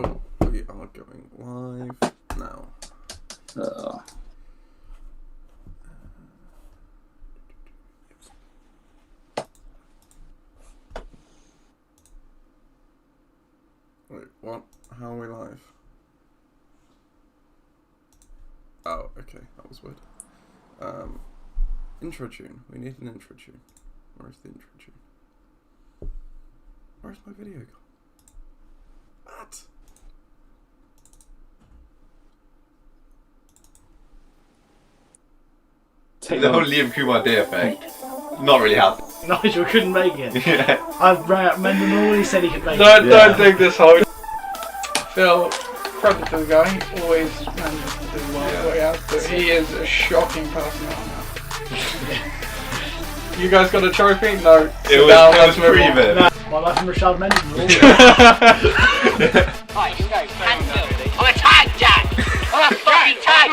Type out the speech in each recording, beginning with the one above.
Cool. We are going live now. Wait, what? How are we live? Oh, okay, that was weird. Intro tune. We need an intro tune. Where's the intro tune? Where's my video gone? What? The whole Liam Kumar Day effect. Not really happening. Nigel couldn't make it. Yeah. I rang up Mendon Hall, he said he could make it. Don't think this whole Phil, credit to the guy, he always manages to do well way out, but he is a shocking personality. You guys got a trophy? No. It was pre-event. No, my life from Rashad Mendon Hall. Right, you go. I'm a tag, Jack! I'm a fucking tag!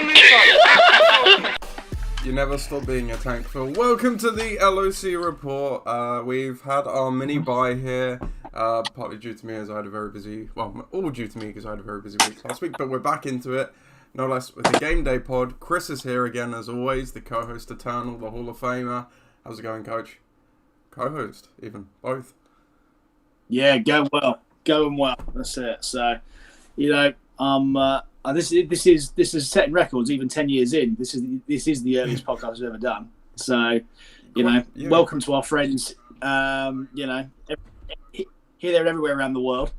You never stop being a tank, Phil. Welcome to the LOC Report. We've had our mini bye here, partly due to me as I had a very busy, well, all due to me because I had a very busy week last week, but we're back into it, no less with the Game Day pod. Chris is here again as always, the co-host eternal, the Hall of Famer. How's it going, Coach? Co-host, even, both. Yeah, going well. That's it. So, you know, this is setting records even 10 years in. This is the earliest podcast I've ever done. So, you know, welcome to our friends. You know, here, there, and everywhere around the world.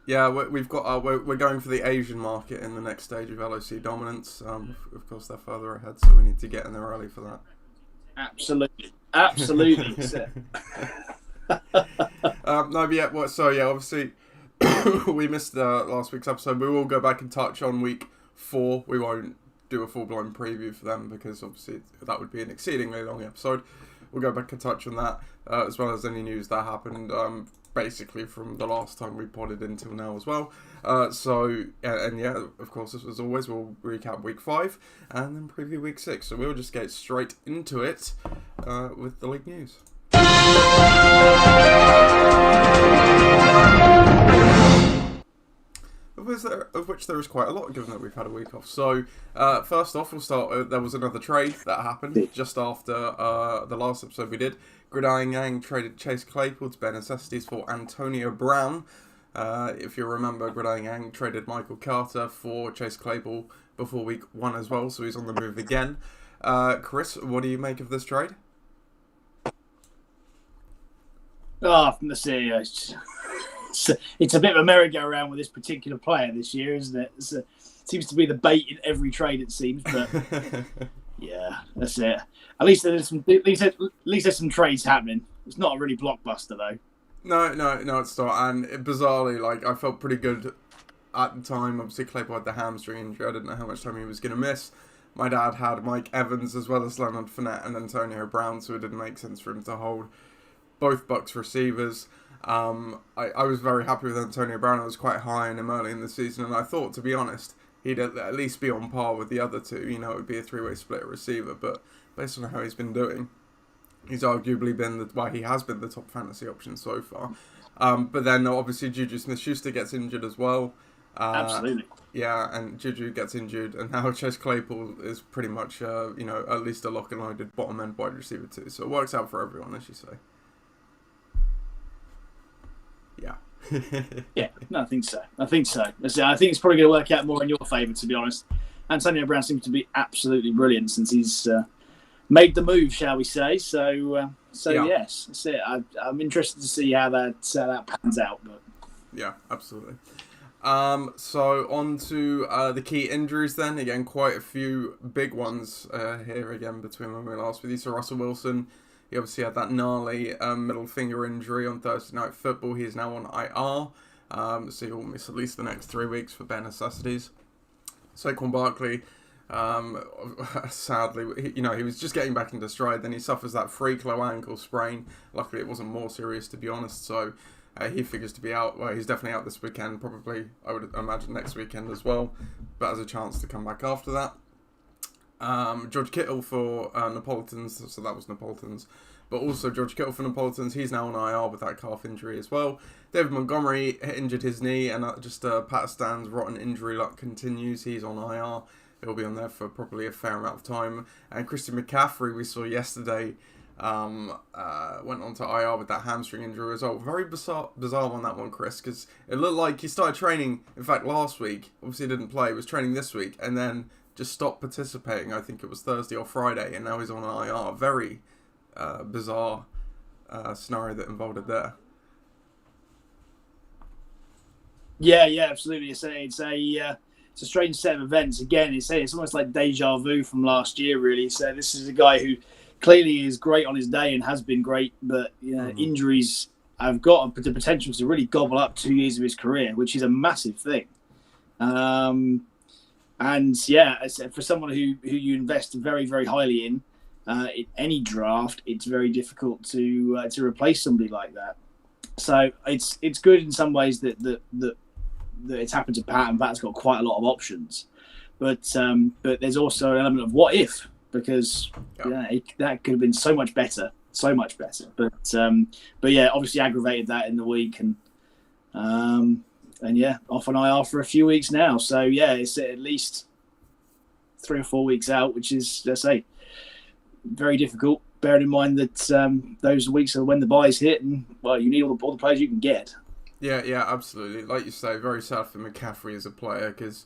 Yeah, we've got we're going for the Asian market in the next stage of LOC dominance. Of course, they're further ahead, so we need to get in there early for that. Absolutely. No, but yeah. So yeah, obviously. We missed last week's episode. We will go back and touch on week 4. We won't do a full-blown preview for them because obviously that would be an exceedingly long episode. We'll go back and touch on that as well as any news that happened basically from the last time we podded until now as well. So, of course, as always, we'll recap week 5 and then preview week 6. So we'll just get straight into it with the league news. Of which there is quite a lot, given that we've had a week off. So, first off, we'll start. There was another trade that happened just after the last episode we did. Gridiron Yang traded Chase Claypool to bare necessities for Antonio Brown. If you remember, Gridiron Yang traded Michael Carter for Chase Claypool before week 1 as well, so he's on the move again. Chris, what do you make of this trade? From the CEO. It's a bit of a merry-go-round with this particular player this year, isn't it? It seems to be the bait in every trade, it seems. But yeah, that's it. At least there's some trades happening. It's not a really blockbuster though. No, it's not. And bizarrely, like I felt pretty good at the time. Obviously, Claypool had the hamstring injury. I didn't know how much time he was going to miss. My dad had Mike Evans as well as Leonard Fournette and Antonio Brown, so it didn't make sense for him to hold both Bucs receivers. I was very happy with Antonio Brown. I was quite high on him early in the season, and I thought, to be honest, he'd at least be on par with the other two. You know, it would be a three-way split receiver, but based on how he's been doing, he's arguably been he has been the top fantasy option so far. But then, obviously, Juju Smith-Schuster gets injured as well. Absolutely. Yeah, and Juju gets injured, and now Chase Claypool is pretty much, at least a lock and loaded bottom-end wide receiver too. So it works out for everyone, as you say. Yeah. Yeah, no, I think so. I think it's probably going to work out more in your favour, to be honest. Antonio Brown seems to be absolutely brilliant since he's made the move, shall we say. So yeah. Yes, that's it. I'm interested to see how that pans out. But yeah, absolutely. So on to the key injuries then. Again, quite a few big ones here again between when we were last with you. So Russell Wilson, he obviously had that gnarly middle finger injury on Thursday Night Football. He is now on IR, so he'll miss at least the next 3 weeks for bare necessities. Saquon Barkley, sadly, he was just getting back into stride. Then he suffers that freak low ankle sprain. Luckily, it wasn't more serious, to be honest. So he figures to be out. Well, he's definitely out this weekend. Probably, I would imagine, next weekend as well. But has a chance to come back after that. George Kittle for Neapolitans, so that was Neapolitans. but also George Kittle for Napolitans. He's now on IR with that calf injury as well. David Montgomery injured his knee, and Pat Stan's rotten injury luck continues. He's on IR. He'll be on there for probably a fair amount of time. And Christie Mccaffrey, we saw yesterday, went on to IR with that hamstring injury result. Very bizarre on that one, Chris, because it looked like he started training, in fact, last week. Obviously didn't play, was training this week, and then just stopped participating. I think it was Thursday or Friday, and now he's on IR. Very bizarre scenario that involved it there. Yeah, absolutely. It's a strange set of events. Again, it's almost like deja vu from last year, really. So this is a guy who clearly is great on his day and has been great, but injuries have got the potential to really gobble up 2 years of his career, which is a massive thing. For someone who you invest very, very highly in any draft, it's very difficult to replace somebody like that. So it's good in some ways that it's happened to Pat, and Pat's got quite a lot of options. But there's also an element of what if, because that could have been so much better. But obviously aggravated that in the week, and off on IR for a few weeks now. So it's at least 3 or 4 weeks out, which is, let's say, very difficult. Bearing in mind that those weeks are when the buys hit, and you need all the players you can get. Yeah, absolutely. Like you say, very sad for McCaffrey as a player, because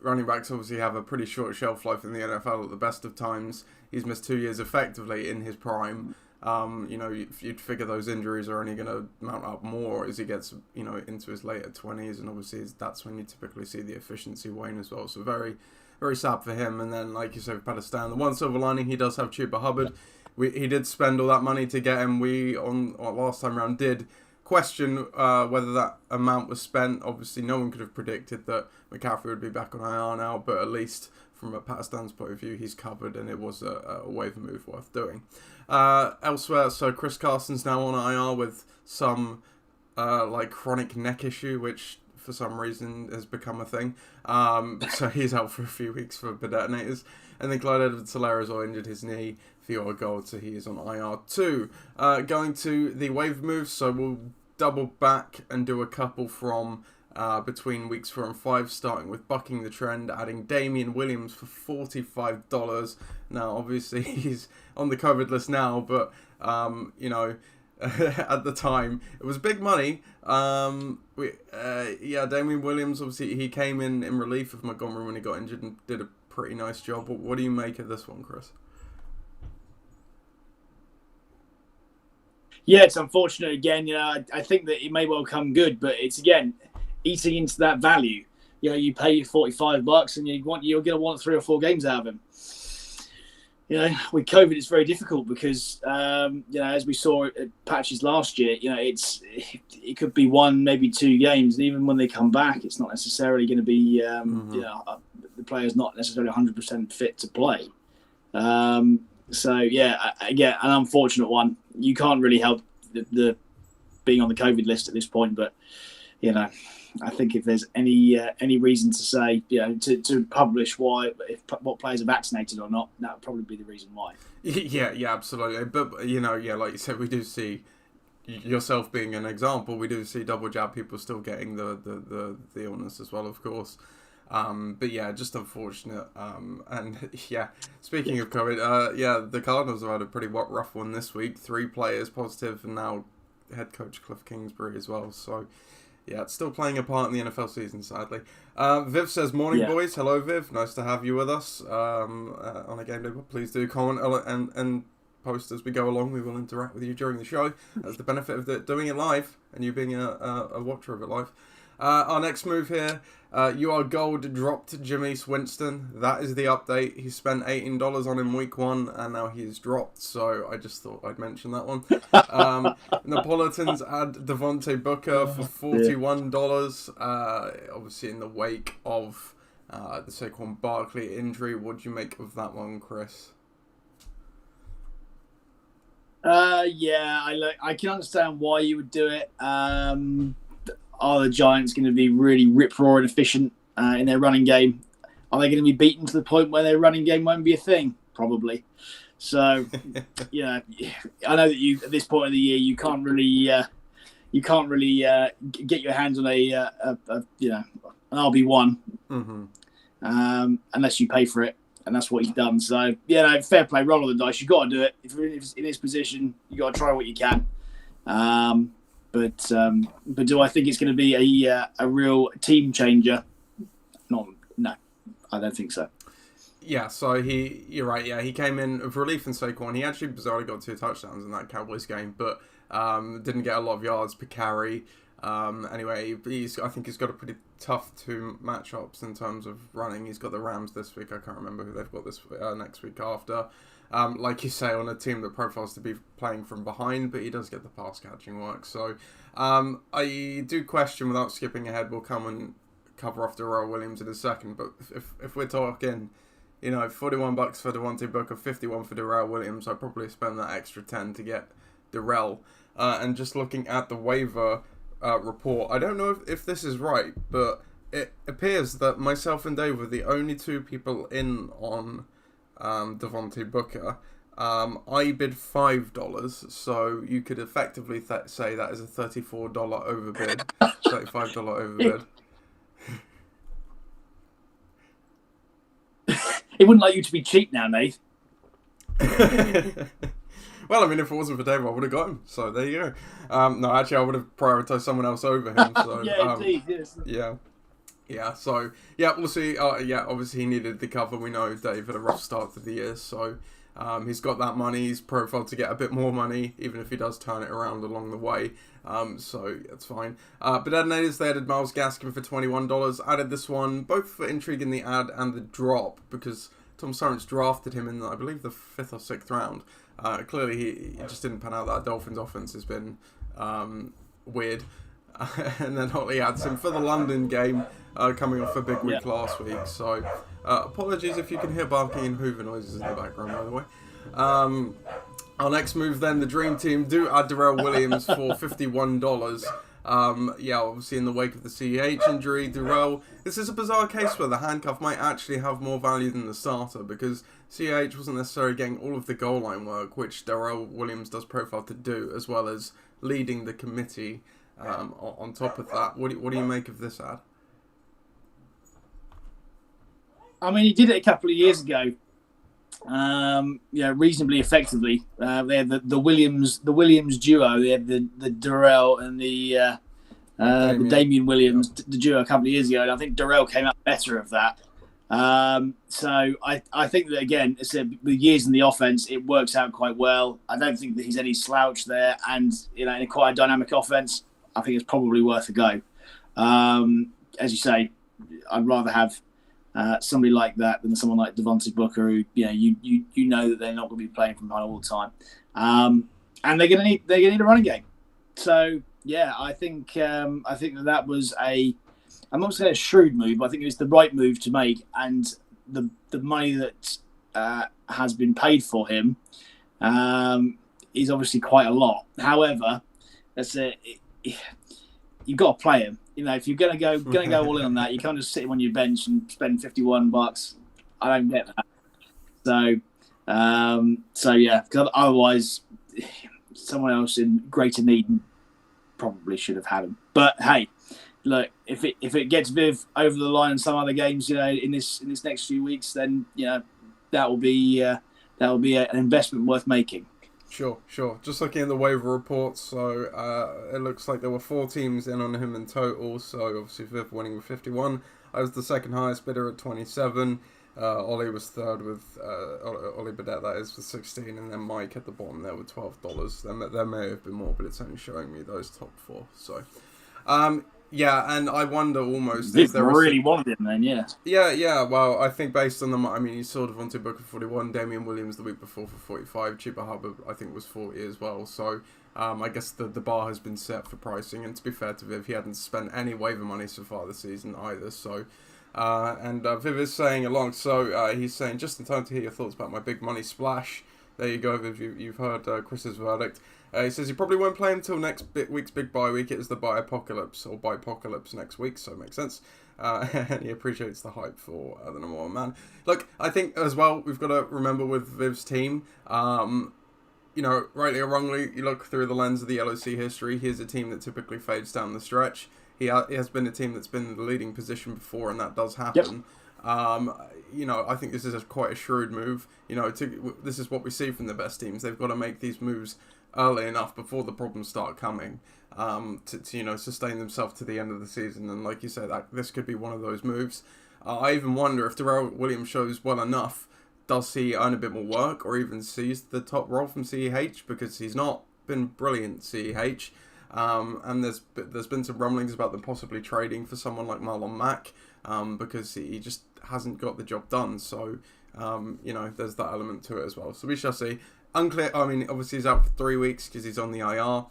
running backs obviously have a pretty short shelf life in the NFL at the best of times. He's missed 2 years effectively in his prime. You'd figure those injuries are only going to mount up more as he gets, into his later 20s, and obviously that's when you typically see the efficiency wane as well. So very, very sad for him. And then, like you said, with Patterson, the one silver lining, he does have Chuba Hubbard. He did spend all that money to get him. We, last time around, did question whether that amount was spent. Obviously, no one could have predicted that McCaffrey would be back on IR now, but at least from a Pat Stan's point of view, he's covered, and it was a waiver move worth doing. Elsewhere, so Chris Carson's now on IR with some chronic neck issue, which for some reason has become a thing. So he's out for a few weeks for Detonators. And then Clyde Edwards-Helaire all injured his knee for your goal, so he is on IR too. Going to the waiver moves, so we'll double back and do a couple from between weeks 4 and 5, starting with bucking the trend, adding Damian Williams for $45. Now, obviously, he's on the COVID list now, but, at the time, it was big money. Damian Williams, obviously, he came in relief of Montgomery when he got injured and did a pretty nice job. What do you make of this one, Chris? Yeah, it's unfortunate again. I think that it may well come good, but it's again eating into that value. You pay $45 and you're going to want 3 or 4 games out of him. With COVID, it's very difficult because as we saw at patches last year, it could be 1, maybe 2 games, and even when they come back, it's not necessarily going to be the player's not necessarily 100% fit to play. Again, an unfortunate one. You can't really help the being on the COVID list at this point, but I think if there's any reason to say, to publish what players are vaccinated or not, that would probably be the reason why. Yeah, absolutely. But like you said, we do see, yourself being an example, we do see double jab people still getting the illness as well, of course. But just unfortunate. Speaking of COVID, the Cardinals have had a pretty rough one this week. 3 players positive, and now head coach Cliff Kingsbury as well. So, it's still playing a part in the NFL season, sadly. Viv says, morning, boys. Hello, Viv. Nice to have you with us on a game day. Please do comment and post as we go along. We will interact with you during the show. That's the benefit of doing it live and you being a watcher of it live. Our next move here, You Are Gold dropped Jameis Winston. That is the update. He spent $18 on him week 1, and now he's dropped, so I just thought I'd mention that one. Napolitans add Devontae Booker for $41, obviously in the wake of the Saquon Barkley injury. What do you make of that one, Chris? I can understand why you would do it. Are the Giants going to be really rip-roaring efficient in their running game? Are they going to be beaten to the point where their running game won't be a thing? Probably. So, I know that you at this point of the year you can't really get your hands on an RB1 unless you pay for it, and that's what he's done. So, fair play, roll on the dice. You got to do it. If you're in his position, you got to try what you can. But do I think it's going to be a real team changer? No, I don't think so. Yeah, so you're right. Yeah, he came in of relief in Saquon. He actually bizarrely got 2 touchdowns in that Cowboys game, but didn't get a lot of yards per carry. Anyway, I think he's got a pretty tough 2 matchups in terms of running. He's got the Rams this week. I can't remember who they've got this next week after. Like you say, on a team that profiles to be playing from behind, but he does get the pass catching work. So I do question, without skipping ahead, we'll come and cover off Darrell Williams in a second. But if we're talking, $41 for Devontae Booker, 51 for Darrell Williams, I'd probably spend that extra 10 to get Darrell. And just looking at the waiver report, I don't know if this is right, but it appears that myself and Dave were the only 2 people in on Devontae Booker. I bid $5, so you could effectively say that is a $34 overbid, $35 overbid. It wouldn't like you to be cheap now, Nate. Well, I mean, if it wasn't for Dave, I would have got him. So there you go. No, actually, I would have prioritised someone else over him. So, indeed, yes. Yeah. So we'll see. Obviously, he needed the cover. We know Dave had a rough start to the year, so he's got that money. He's profiled to get a bit more money, even if he does turn it around along the way. So that's fine. But added they added Myles Gaskin for $21. Added this one both for intrigue in the ad and the drop, because Tom Sorrentz drafted him in, I believe, the 5th or 6th round. Clearly, he just didn't pan out. That Dolphins offense has been weird. And then Holly adds him for the London game, coming off a big week last week. So, apologies if you can hear barking and hoover noises in the background, by the way. Our next move then, the Dream Team do add Darrell Williams for $51. Obviously in the wake of the CEH injury, Darrell, this is a bizarre case where the handcuff might actually have more value than the starter, because CEH wasn't necessarily getting all of the goal line work, which Darrell Williams does profile to do, as well as leading the committee on top of that. What do you make of this ad? I mean, he did it a couple of years ago, reasonably effectively. They had the Williams duo. They had the Darrell and the Damian Williams, the duo a couple of years ago, and I think Darrell came out better of that. So I think that, again, it's the years in the offense, it works out quite well. I don't think that he's any slouch there, and in quite a dynamic offense, I think it's probably worth a go. As you say, I'd rather have somebody like that than someone like Devontae Booker, who you know that they're not going to be playing from behind all the time, and they're going to need a running game. So yeah, I think that was I'm not saying a shrewd move, but I think it was the right move to make, and the money that has been paid for him is obviously quite a lot. However, you've got to play him. If you're going to go all in on that, you can't just sit him on your bench and spend $51. I don't get that. So yeah, because otherwise, someone else in greater need probably should have had him. But hey, look, if it gets Viv over the line in some other games, in this next few weeks, then that will be an investment worth making. Sure. Just looking at the waiver reports, so it looks like there were 4 teams in on him in total. So obviously Viv winning with 51. I was the second highest bidder at 27. Ollie was third with Ollie Burdett, that is, with 16, and then Mike at the bottom there with $12. There may have been more, but it's only showing me those top 4. So, and I wonder almost if there really wanted him then, yeah. Yeah. Well, I think based on you saw Devontae Booker for 41, Damian Williams the week before for 45, Chuba Hubbard I think was 40 as well. So I guess the bar has been set for pricing, and to be fair to Viv, he hadn't spent any waiver money so far this season either. So. Viv is saying along, so he's saying, just in time to hear your thoughts about my big money splash. There you go, Viv, you've heard Chris's verdict. He says he probably won't play until next week's big bye week. It is the bye apocalypse, or bye apocalypse next week, so it makes sense. and he appreciates the hype for the number one man. Look, I think as well, we've got to remember with Viv's team, you know, rightly or wrongly, you look through the lens of the LOC history, here's a team that typically fades down the stretch. He has been a team that's been in the leading position before, and that does happen. You know, I think this is quite a shrewd move. You know, this is what we see from the best teams. They've got to make these moves early enough before the problems start coming, to you know, sustain themselves to the end of the season. And like you said, this could be one of those moves. I even wonder if Darrell Williams shows well enough, does he earn a bit more work or even seize the top role from CEH, because he's not been brilliant, CEH. And there's been some rumblings about them possibly trading for someone like Marlon Mack, because he just hasn't got the job done. So, you know, there's that element to it as well. So we shall see. Unclear. I mean, obviously he's out for 3 weeks because he's on the IR.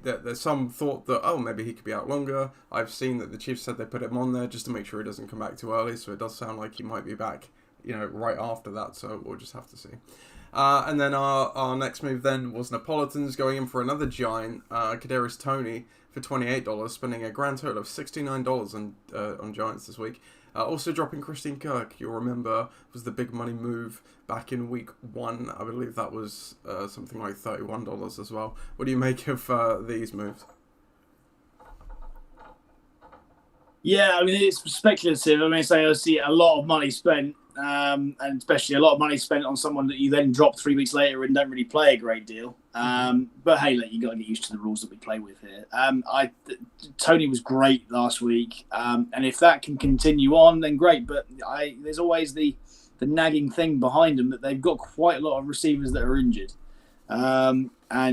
There's some thought that, maybe he could be out longer. I've seen that the Chiefs said they put him on there just to make sure he doesn't come back too early. So it does sound like he might be back, you know, right after that. So we'll just have to see. And then our next move then was Napolitans going in for another giant, Kadarius Toney, for $28, spending a grand total of $69 on Giants this week. Also dropping Christian Kirk, you'll remember, was the big money move back in week 1. I believe that was something like $31 as well. What do you make of these moves? Yeah, I mean, it's speculative. I mean, I see a lot of money spent, and especially a lot of money spent on someone that you then drop 3 weeks later and don't really play a great deal. But hey, look, you got to get used to the rules that we play with here. Tony was great last week, and if that can continue on, then great. But there's always the nagging thing behind them that they've got quite a lot of receivers that are injured, and I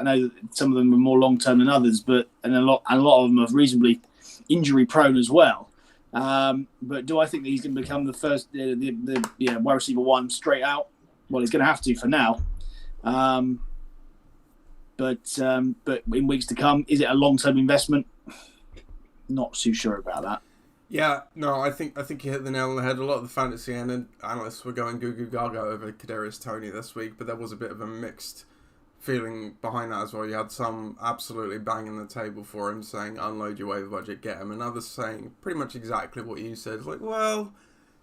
know that some of them are more long term than others, but a lot of them are reasonably injury prone as well. But do I think that he's going to become the first wide receiver one straight out? Well, he's going to have to for now. But in weeks to come, is it a long-term investment? Not too sure about that. Yeah, no, I think you hit the nail on the head. A lot of the fantasy analysts were going goo goo gaga over Kadarius Toney this week, but there was a bit of a mixed feeling behind that as well. You had some absolutely banging the table for him, saying unload your waiver budget, get him, and others saying pretty much exactly what you said. It's like, well,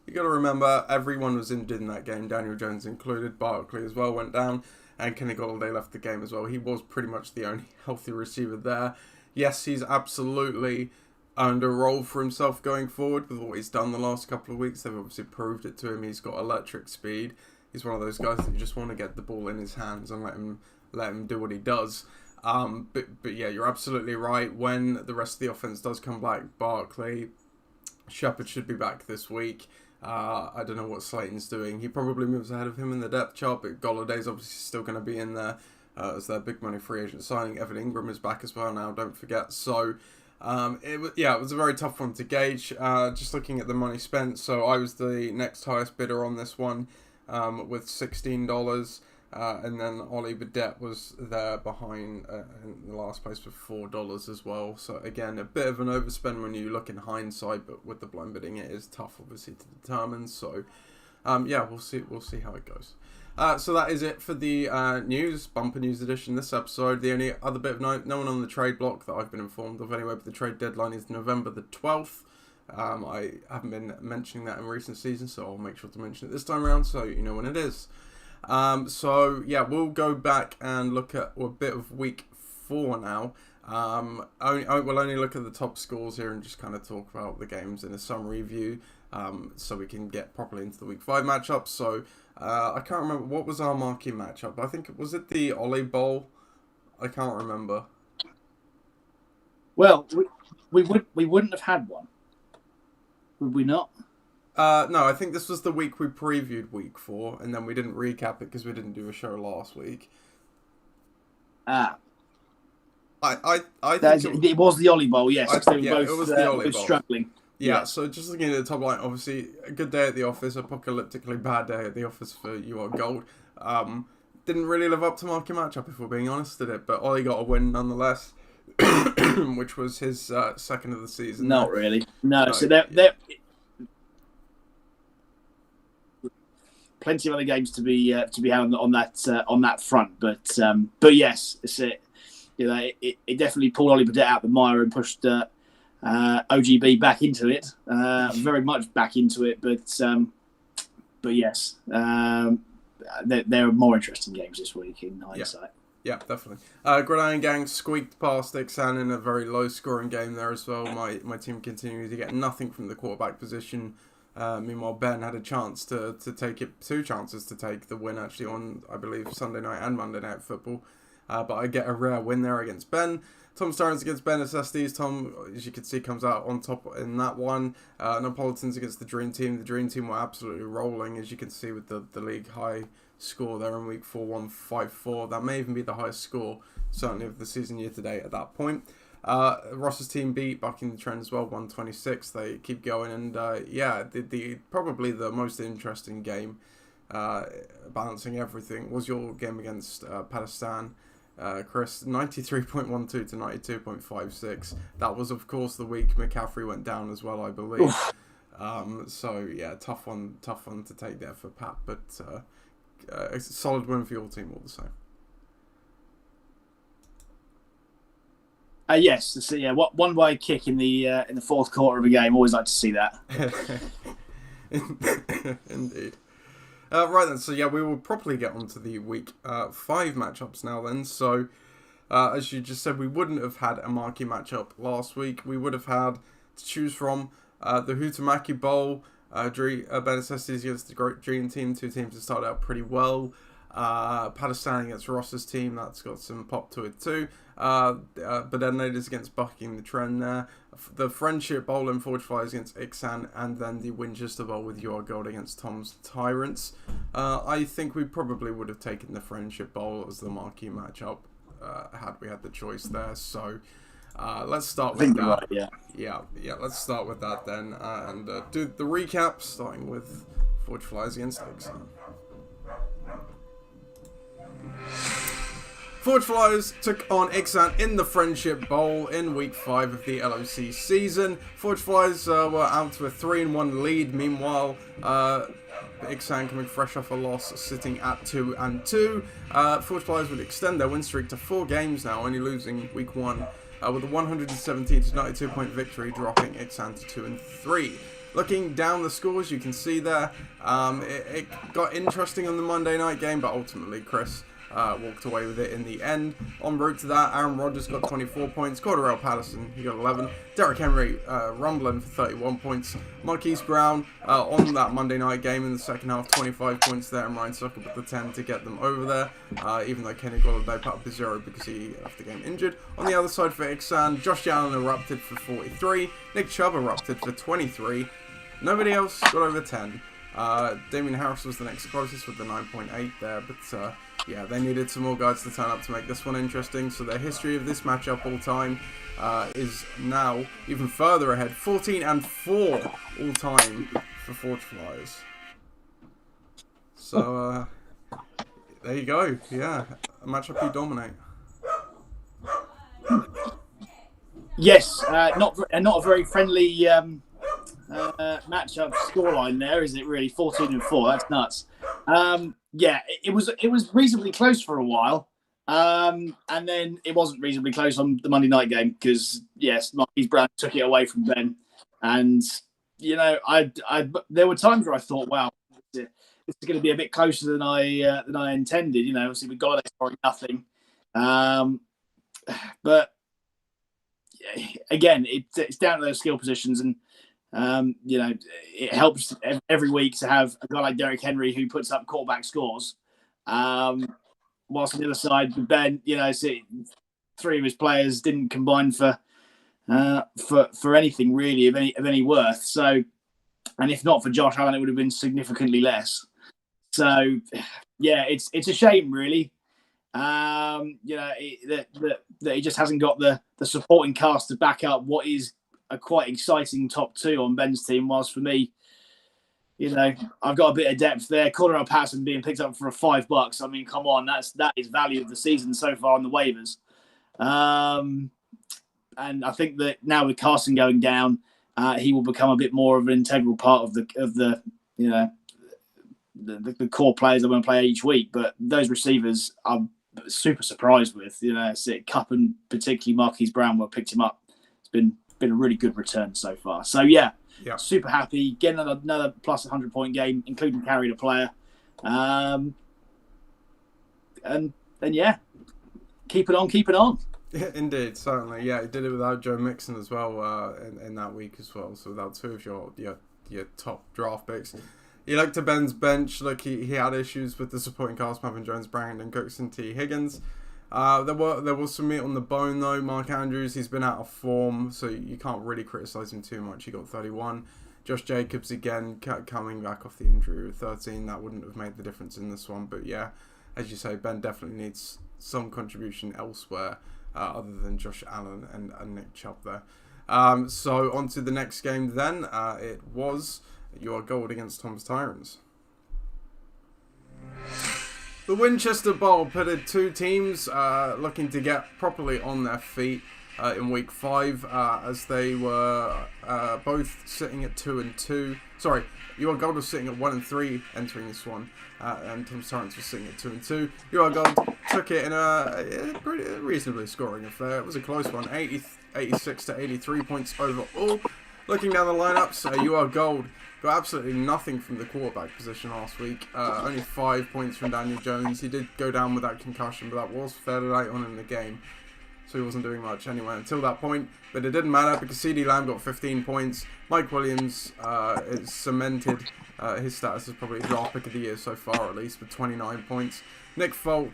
you got to remember everyone was injured in that game, Daniel Jones included. Barkley as well went down, and Kenny Golladay left the game as well. He was pretty much the only healthy receiver there. Yes, he's absolutely earned a role for himself going forward with what he's done the last couple of weeks. They've obviously proved it to him. He's got electric speed. He's one of those guys that you just want to get the ball in his hands and let him do what he does. But yeah, you're absolutely right. When the rest of the offense does come back, Barkley, Shepard should be back this week. I don't know what Slayton's doing. He probably moves ahead of him in the depth chart, but Golladay's obviously still going to be in there as their big money free agent signing. Evan Ingram is back as well now, don't forget. So it was a very tough one to gauge. Just looking at the money spent, so I was the next highest bidder on this one with $16. And then Ollie Burdett was there behind in the last place with $4 as well. So again, a bit of an overspend when you look in hindsight, but with the blind bidding, it is tough obviously to determine. So we'll see how it goes. So that is it for the bumper news edition this episode. The only other bit of note, no one on the trade block that I've been informed of anyway, but the trade deadline is November the 12th. I haven't been mentioning that in recent seasons, so I'll make sure to mention it this time around so you know when it is. We'll go back and look at a bit of week 4 now. We'll only look at the top scores here and just kind of talk about the games in a summary view, so we can get properly into the week 5 matchups. So I can't remember what was our marquee matchup. I think was it the Ollie Bowl. I can't remember. Well, we wouldn't have had one, would we not? No, I think this was the week we previewed week 4, and then we didn't recap it because we didn't do a show last week. I think it was the Ollie Bowl, yes. It was the Ollie Bowl. Struggling. Yeah, so just looking at the top line, obviously, a good day at the office, apocalyptically bad day at the office for You Are Gold. Didn't really live up to marquee matchup, if we're being honest, did it? But Ollie got a win nonetheless, which was his second of the season. Not really. No. So they're plenty of other games to be had on that front, but yes, it's it definitely pulled Ollie Burdett out the mire and pushed OGB back into it, very much back into it. But yes, there are more interesting games this week in hindsight. Yeah, definitely. Gridiron Gang squeaked past Ixan in a very low-scoring game there as well. My team continued to get nothing from the quarterback position. Meanwhile, Ben had a chance to take it, 2 chances to take the win actually on, I believe, Sunday night and Monday night football. But I get a rare win there against Ben. Tom's turns against Ben SSDs. Tom, as you can see, comes out on top in that one. Napolitans against the Dream Team. The Dream Team were absolutely rolling, as you can see with the league high score there in week 4, 154. That may even be the highest score, certainly of the season year to date at that point. Ross's team beat Bucking the Trend as well, 126. They keep going, and the probably the most interesting game, balancing everything, was your game against Pakistan. Chris, 93.12 to 92.56. That was, of course, the week McCaffrey went down as well, I believe. So yeah, tough one to take there for Pat, but a solid win for your team all the same. Yes, one way kick in the fourth quarter of a game. Always like to see that. Indeed. Right then, so yeah, we will properly get on to the week 5 matchups now then. So, as you just said, we wouldn't have had a marquee matchup last week. We would have had to choose from the Hutamaki Bowl, Benessestis against the Great Dream Team, 2 teams that started out pretty well. Pakistan against Ross's team, that's got some pop to it too. But then it is against Bucking the Trend there. The Friendship Bowl and Forge Flyers against Ixan, and then the Winchester Bowl with Your Gold against Tom's Tyrants. I think we probably would have taken the Friendship Bowl as the marquee matchup had we had the choice there. So let's start with that. Right, yeah, let's start with that then, and do the recap, starting with Forge Flyers against Ixan. Forge Flyers took on Ixan in the Friendship Bowl in week 5 of the LOC season. Forge Flyers were out to a 3-1 lead. Meanwhile, Ixan coming fresh off a loss, sitting at 2-2. Forge Flyers would extend their win streak to 4 games now, only losing week 1 with a 117 to 92 point victory, dropping Ixan to 2-3. Looking down the scores, you can see there, it got interesting on the Monday night game, but ultimately Chris walked away with it in the end. En route to that, Aaron Rodgers got 24 points. Cordarrelle Patterson, he got 11. Derrick Henry rumbling for 31 points. Marquise Brown on that Monday night game in the second half, 25 points there. And Ryan Sucker with the 10 to get them over there. Even though Kenny Golladay put up a 0 because he left the game injured. On the other side for Ixan, Josh Allen erupted for 43. Nick Chubb erupted for 23. Nobody else got over 10. Damian Harris was the next closest with the 9.8 there, but yeah, they needed some more guys to turn up to make this one interesting. So their history of this matchup all time is now even further ahead, 14-4 all time for Forge Flyers. So there you go. Yeah, a matchup you dominate. Yes, not a very friendly matchup scoreline there, is it really? 14-4, that's nuts. Yeah, it was reasonably close for a while, and then it wasn't reasonably close on the Monday night game because yes, Marquise Brown took it away from Ben, and you know, there were times where I thought, wow, this is going to be a bit closer than I intended. You know, obviously we got it scoring nothing, but again, it's down to those skill positions and. You know, it helps every week to have a guy like Derrick Henry who puts up quarterback scores. Whilst on the other side, Ben, you know, 3 of his players didn't combine for anything really of any worth. So, and if not for Josh Allen, it would have been significantly less. So, yeah, it's a shame really. You know, that he just hasn't got the supporting cast to back up what is a quite exciting top 2 on Ben's team, whilst for me, you know, I've got a bit of depth there. Cordarrelle Patterson being picked up for $5. I mean, come on, that is value of the season so far on the waivers. And I think that now with Carson going down, he will become a bit more of an integral part of the you know the core players that want to play each week. But those receivers, I'm super surprised with. You know, Cup and particularly Marquise Brown, where picked him up. It's been been a really good return so far. So yeah, Yeah. super happy. Getting another plus 100-point game, including carried a player. And yeah, keep it on. Yeah, indeed, certainly. Yeah, he did it without Joe Mixon as well in that week as well. So without two of your top draft picks. He looked to Ben's bench. Look, he had issues with the supporting cast: Marvin Jones, Brandon Cooks, and T. Higgins. There was some meat on the bone though. Mark Andrews, he's been out of form, so you can't really criticise him too much. He got 31. Josh Jacobs again coming back off the injury with 13. That wouldn't have made the difference in this one, but yeah, as you say, Ben definitely needs some contribution elsewhere other than Josh Allen and Nick Chubb there. So on to the next game then. It was your gold against Tom's Tyrants. The Winchester Bowl pitted two teams looking to get properly on their feet in week 5 as they were both sitting at 2-2. Sorry, your gold was sitting at 1-3 entering this one, and Tom's Tyrants was sitting at 2-2. Your gold took it in a pretty reasonably scoring affair. It was a close one, 86 to 83 points overall. Looking down the lineups, you are gold. Got absolutely nothing from the quarterback position last week. Only 5 points from Daniel Jones. He did go down with that concussion, but that was fairly late on in the game. So he wasn't doing much anyway until that point. But it didn't matter because CD Lamb got 15 points. Mike Williams is cemented his status as probably draft pick of the year so far, at least, with 29 points. Nick Folk,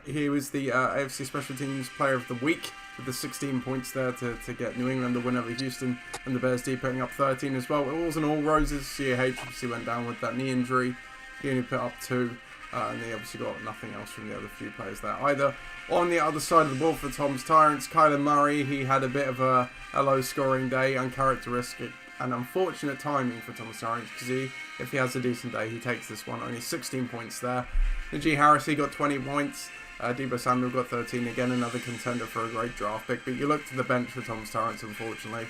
he was the AFC Special Teams Player of the Week, with the 16 points there to get New England the win over Houston, and the Bears D putting up 13 as well. It wasn't all roses. CAH obviously went down with that knee injury. He only put up 2, and they obviously got nothing else from the other few players there either. On the other side of the ball for Tom's Tyrants, Kyler Murray, he had a bit of a low scoring day, uncharacteristic and unfortunate timing for Tom's Tyrants, because if he has a decent day, he takes this one. Only 16 points there. Najee Harris, he got 20 points. Deebo Samuel got 13, again another contender for a great draft pick, but you look to the bench for Tom's Tyrants, unfortunately,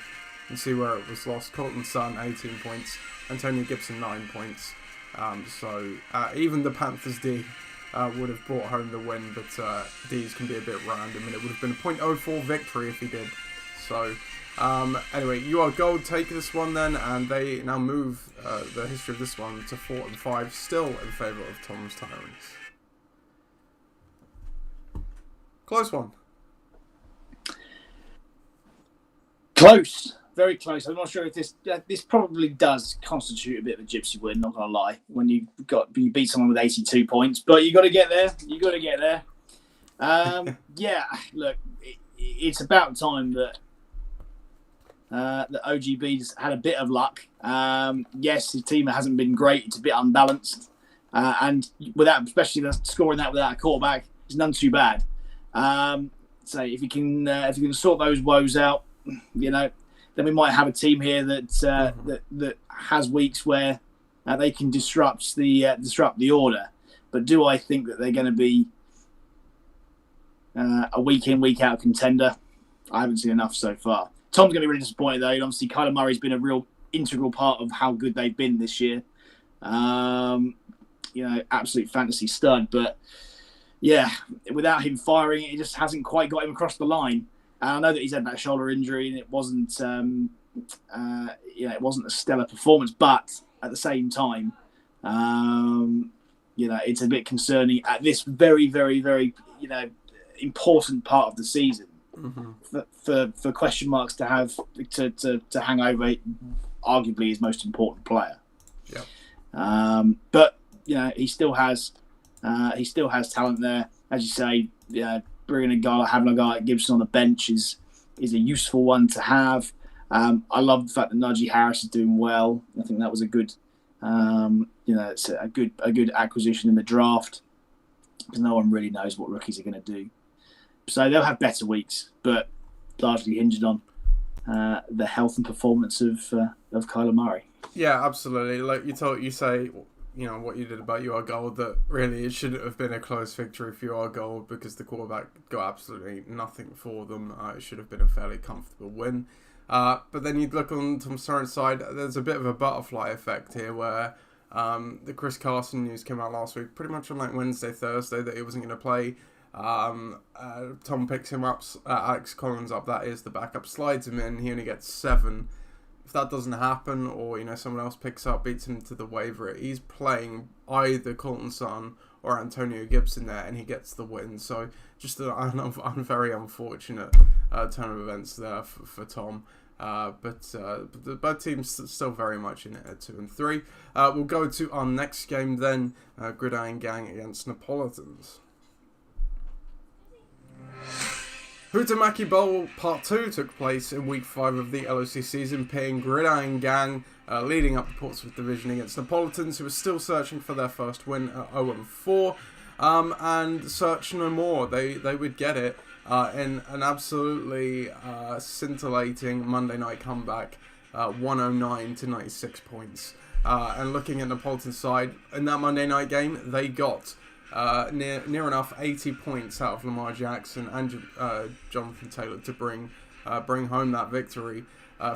and see where it was lost. Colton Sutton, 18 points, Antonio Gibson, 9 points, so even the Panthers D would have brought home the win, but D's can be a bit random, and it would have been a .04 victory if he did. So anyway, you are gold, take this one then, and they now move the history of this one to 4-5, still in favour of Tom's Tyrants. Close one. Close. Very close. I'm not sure if this probably does constitute a bit of a gypsy win, not going to lie, when you beat someone with 82 points. But you got to get there. Yeah, look, it's about time that OGB's had a bit of luck. Yes, his team hasn't been great. It's a bit unbalanced. And especially scoring that without a quarterback, is none too bad. So if you can sort those woes out, then we might have a team here that has weeks where they can disrupt the order. But do I think that they're going to be a week in, week out contender? I haven't seen enough so far. Tom's going to be really disappointed though. Obviously, Kyler Murray's been a real integral part of how good they've been this year. Absolute fantasy stud, but. Yeah, without him firing, it just hasn't quite got him across the line. And I know that he's had that shoulder injury, and it wasn't, it wasn't a stellar performance. But at the same time, it's a bit concerning at this very, very, very, important part of the season for question marks to have to hang over arguably his most important player. Yeah. But he still has. He still has talent there, as you say. Having a guy like Gibson on the bench is a useful one to have. I love the fact that Najee Harris is doing well. I think that was a good, it's a good acquisition in the draft, because no one really knows what rookies are going to do. So they'll have better weeks, but largely hinged on the health and performance of Kyler Murray. Yeah, absolutely. Like you say. What you did about UR Gold, that really it shouldn't have been a close victory for UR Gold because the quarterback got absolutely nothing for them. It should have been a fairly comfortable win. But then you'd look on Tom Stern's side, there's a bit of a butterfly effect here where the Chris Carson news came out last week, pretty much on like Wednesday, Thursday, that he wasn't going to play. Tom picks him up, Alex Collins up, that is the backup, slides him in, he only gets 7. If that doesn't happen, or someone else picks up, beats him to the waiver, he's playing either Colton Sutton or Antonio Gibson there, and he gets the win. So just a very unfortunate turn of events there for Tom. But both teams still very much in it at 2 and 3. We'll go to our next game then, Gridiron Gang against Neapolitans. Huhtamaki Bowl Part 2 took place in Week 5 of the LOC season, pitting Gridiron Gang leading up the Portsmouth division against Neapolitans, who were still searching for their first win at 0-4, and search no more. They would get it in an absolutely scintillating Monday night comeback, 109 to 96 points. And looking at Neapolitan's side, in that Monday night game, they got near enough 80 points out of Lamar Jackson and Jonathan Taylor to bring home that victory.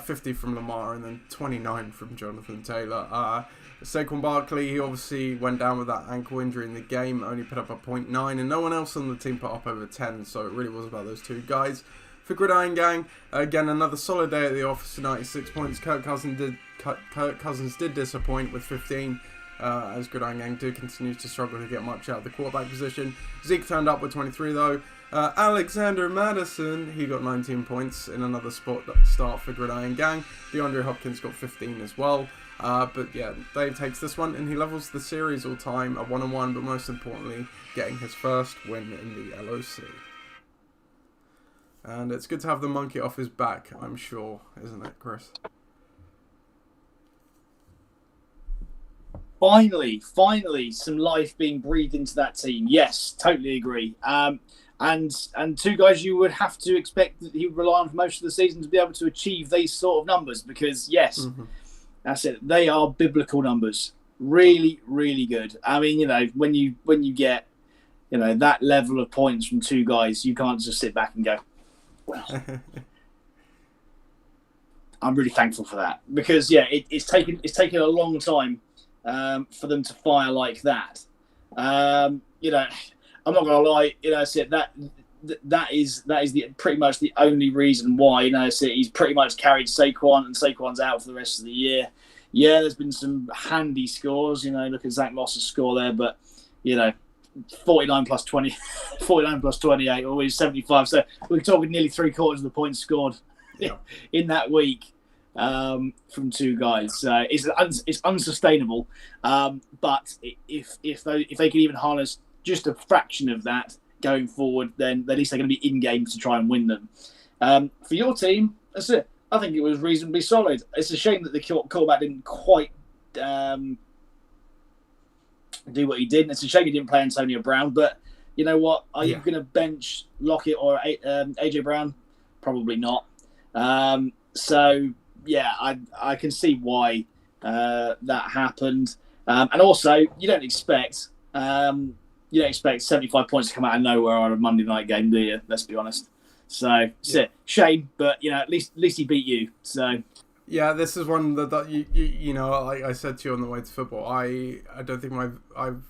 50 from Lamar and then 29 from Jonathan Taylor. Saquon Barkley, he obviously went down with that ankle injury in the game, only put up a 0.9, and no one else on the team put up over 10, so it really was about those two guys. For Gridiron Gang, again, another solid day at the office, 96 points. Kirk Cousins did disappoint with 15, as Gridiron Gang do continue to struggle to get much out of the quarterback position. Zeke turned up with 23 though. Alexander Madison, he got 19 points in another start for Gridiron Gang. DeAndre Hopkins got 15 as well. But yeah, Dave takes this one and he levels the series all time at 1-1, but most importantly, getting his first win in the LOC. And it's good to have the monkey off his back, I'm sure, isn't it, Chris? Finally, some life being breathed into that team. Yes, totally agree. And two guys you would have to expect that he would rely on for most of the season to be able to achieve these sort of numbers, because yes, that's it. They are biblical numbers. Really, really good. I mean, when you get, that level of points from two guys, you can't just sit back and go, well, I'm really thankful for that, because it's taken a long time for them to fire like that. I'm not gonna lie, that is pretty much the only reason why he's pretty much carried Saquon, and Saquon's out for the rest of the year. Yeah, there's been some handy scores. Look at Zach Moss's score there, but 49 plus 20, 49 plus 28, always 75. So we're talking nearly 3/4 of the points scored in that week from two guys. So it's unsustainable. But if they can even harness just a fraction of that going forward, then at least they're going to be in games to try and win them. For your team, that's it. I think it was reasonably solid. It's a shame that the quarterback didn't quite do what he did. And it's a shame he didn't play Antonio Brown. But you know what? Are you going to bench Lockett or AJ Brown? Probably not. So yeah, I can see why that happened. And also, you don't expect 75 points to come out of nowhere on a Monday night game, do you? Let's be honest. So, shame, but at least he beat you. So, yeah, this is one that like I said to you on the way to football, I don't think I've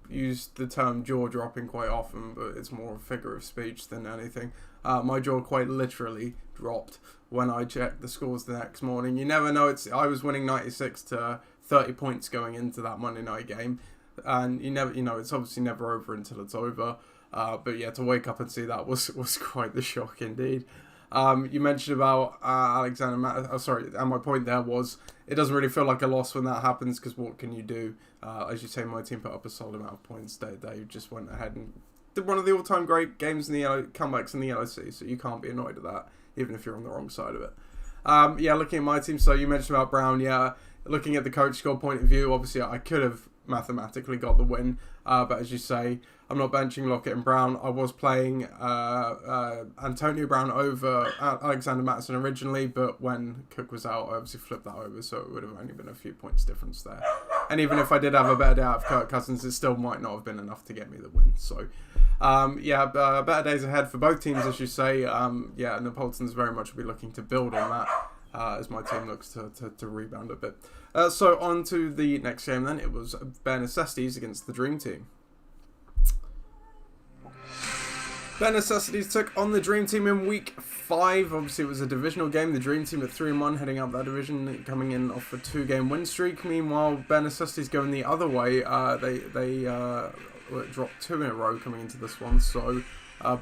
used the term jaw dropping quite often, but it's more a figure of speech than anything. My jaw quite literally dropped when I checked the scores the next morning. You never know. I was winning 96 to 30 points going into that Monday night game. And you never, it's obviously never over until it's over. But yeah, to wake up and see that was quite the shock indeed. You mentioned about Alexander. And my point there was it doesn't really feel like a loss when that happens, because what can you do? As you say, my team put up a solid amount of points. They just went ahead and did one of the all-time great games in the comebacks in the LOC. So you can't be annoyed at that, even if you're on the wrong side of it. Looking at my team. So you mentioned about Brown. Yeah, looking at the coach score point of view, obviously I could have mathematically got the win, but as you say, I'm not benching Lockett and Brown. I was playing Antonio Brown over Alexander Madison originally, but when Cook was out, I obviously flipped that over, so it would have only been a few points difference there. And even if I did have a better day out of Kirk Cousins, it still might not have been enough to get me the win. So better days ahead for both teams, as you say. Neapolitans very much will be looking to build on that as my team looks to rebound a bit. So on to the next game then. It was Bare Necessities against the Dream Team. Bare Necessities took on the Dream Team in week 5. Obviously, it was a divisional game. The Dream Team at 3-1, heading up that division, coming in off a 2-game win streak. Meanwhile, Bare Necessities going the other way. They dropped 2 in a row coming into this one. So,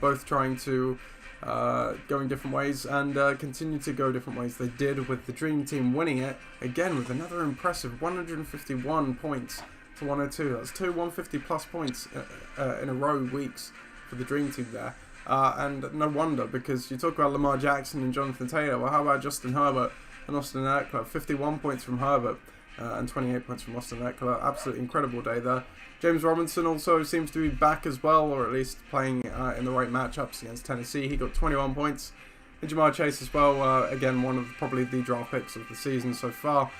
both trying to go in different ways and continue to go different ways. They did, with the Dream Team winning it again with another impressive 151 points to 102. That's 2 150 plus points in a row weeks for the Dream Team there. And no wonder, because you talk about Lamar Jackson and Jonathan Taylor. Well, how about Justin Herbert and Austin Eckler? 51 points from Herbert and 28 points from Austin Eckler. Absolutely incredible day there. James Robinson also seems to be back as well, or at least playing in the right matchups against Tennessee. He got 21 points. And Jamar Chase as well, again, one of probably the draft picks of the season so far.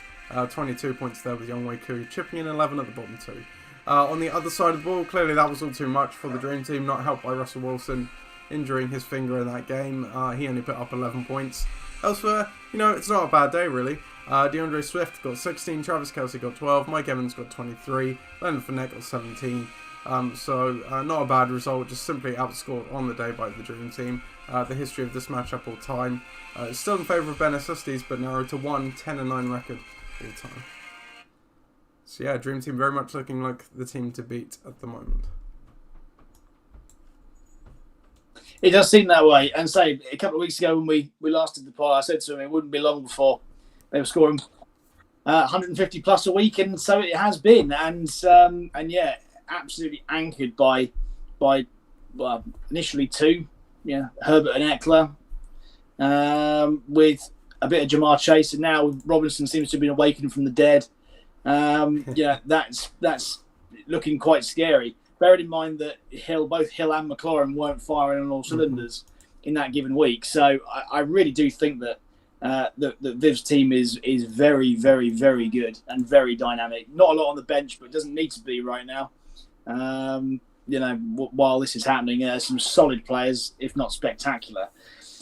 22 points there with Younghoe Koo, chipping in 11 at the bottom too. On the other side of the ball, clearly that was all too much for the Dream Team, not helped by Russell Wilson injuring his finger in that game. He only put up 11 points. Elsewhere, it's not a bad day really. DeAndre Swift got 16, Travis Kelce got 12, Mike Evans got 23, Leonard Fournette got 17. So not a bad result, just simply outscored on the day by the Dream Team. The history of this matchup all time. It's still in favour of Bare Necessities, but narrowed to 10-9 record all time. So yeah, Dream Team very much looking like the team to beat at the moment. It does seem that way. And say, a couple of weeks ago when we last did the pod, I said to him it wouldn't be long before they were scoring 150 plus a week, and so it has been. And yeah, absolutely anchored by initially 2, Herbert and Eckler, with a bit of Jamar Chase, and now Robinson seems to have been awakened from the dead. That's looking quite scary. Bearing in mind that both Hill and McLaurin weren't firing on all cylinders in that given week, so I really do think that Viv's team is very, very, very good and very dynamic. Not a lot on the bench, but it doesn't need to be right now. While this is happening, some solid players, if not spectacular.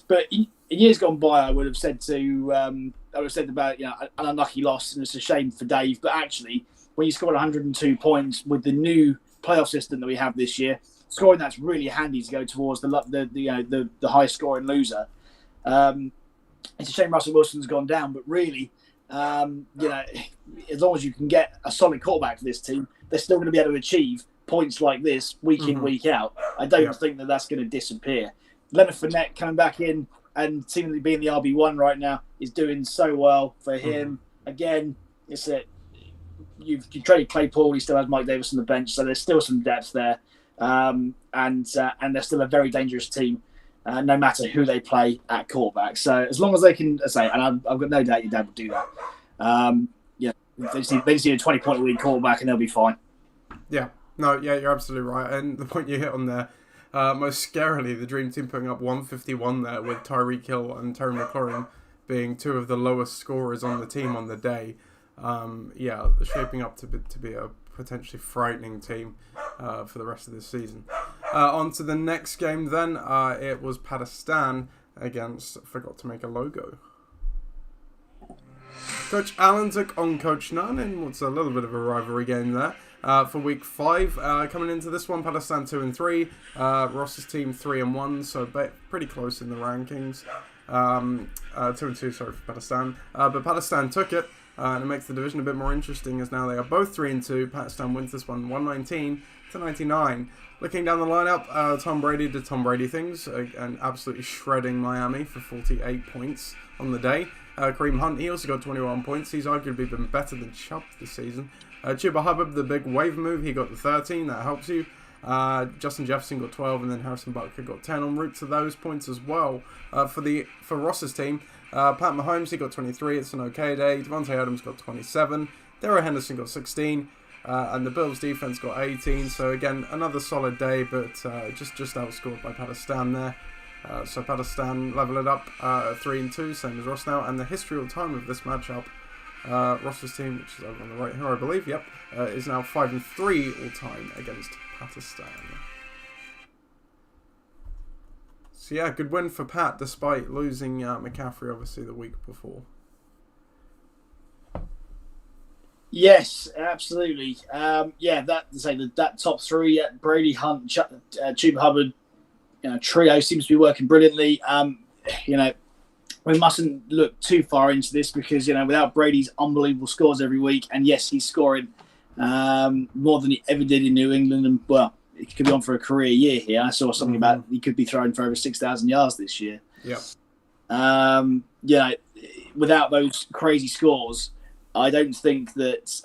But in years gone by, I would have said about an unlucky loss, and it's a shame for Dave. But actually, when you scored 102 points with the new playoff system that we have this year, scoring that's really handy to go towards the high scoring loser. It's a shame Russell Wilson's gone down, but really, as long as you can get a solid quarterback for this team, they're still going to be able to achieve points like this week in, week out. I don't think that that's going to disappear. Leonard Fournette coming back in and seemingly being the RB1 right now is doing so well for him. Again, it's you traded Claypool, he still has Mike Davis on the bench, so there's still some depth there. And they're still a very dangerous team, no matter who they play at quarterback. So as long as they can and I've got no doubt your dad would do that. They just need a 20-point lead quarterback and they'll be fine. Yeah, you're absolutely right. And the point you hit on there, most scarily, the Dream Team putting up 151 there with Tyreek Hill and Terry McLaurin being 2 of the lowest scorers on the team on the day. Shaping up to be a potentially frightening team for the rest of this season. On to the next game then. It was Pakistan against Forgot to Make a Logo. Coach Allen took on Coach Nunn in what's a little bit of a rivalry game there for week 5. Coming into this one, Pakistan 2-3, Ross's team 3-1, so pretty close in the rankings. 2-2, sorry, for Pakistan. But Pakistan took it. And it makes the division a bit more interesting, as now they are both 3-2. Pakistan wins this one 119-99. Looking down the lineup, Tom Brady did Tom Brady things and absolutely shredding Miami for 48 points on the day. Kareem Hunt, he also got 21 points. He's arguably been better than Chubb this season. Chuba Hubbard, the big wave move, he got the 13. That helps you. Justin Jefferson got 12, and then Harrison Butker got 10 en route to those points as well. For Ross's team, Pat Mahomes, he got 23. It's an okay day. Devontae Adams got 27. Darrell Henderson got 16. And the Bills defense got 18. So again, another solid day, but just outscored by Pakistan there. So Pakistan level it up 3-2, same as Ross now. And the history all time of this matchup, Ross's team, which is over on the right here, I believe, is now 5-3 all time against Pakistan. So yeah, good win for Pat, despite losing McCaffrey obviously the week before. Yes, absolutely. That top 3: Brady, Hunt, Chuba Hubbard, trio seems to be working brilliantly. We mustn't look too far into this because, without Brady's unbelievable scores every week, and yes, he's scoring more than he ever did in New England, and well, he could be on for a career year here. I saw something about he could be throwing for over 6,000 yards this year. Yep. Without those crazy scores, I don't think that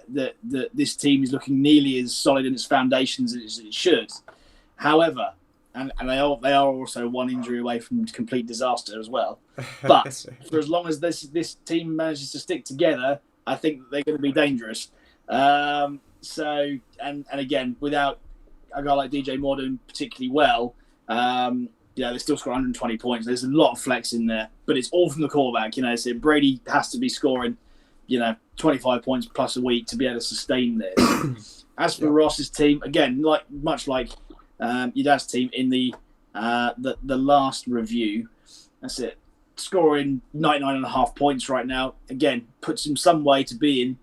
that this team is looking nearly as solid in its foundations as it should. However, and they are also one injury away from complete disaster as well. But for as long as this team manages to stick together, I think they're going to be dangerous. So again, without a guy like DJ Moore doing particularly well, they still score 120 points. There's a lot of flex in there, but it's all from the quarterback. So Brady has to be scoring, 25 points plus a week to be able to sustain this. As for Ross's team, again, much like your dad's team in the last review, that's it. Scoring 99.5 points right now, again, puts him some way to being,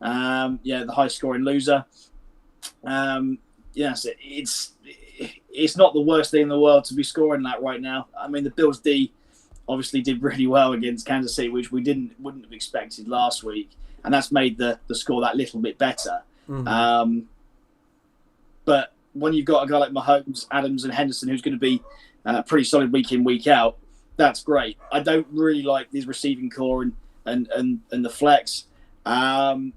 the highest scoring loser. It's not the worst thing in the world to be scoring that right now. I mean, the Bills D obviously did really well against Kansas City, which we wouldn't have expected last week, and that's made the score that little bit better. But when you've got a guy like Mahomes, Adams, and Henderson, who's going to be pretty solid week in, week out, that's great. I don't really like his receiving core and the flex. Kyle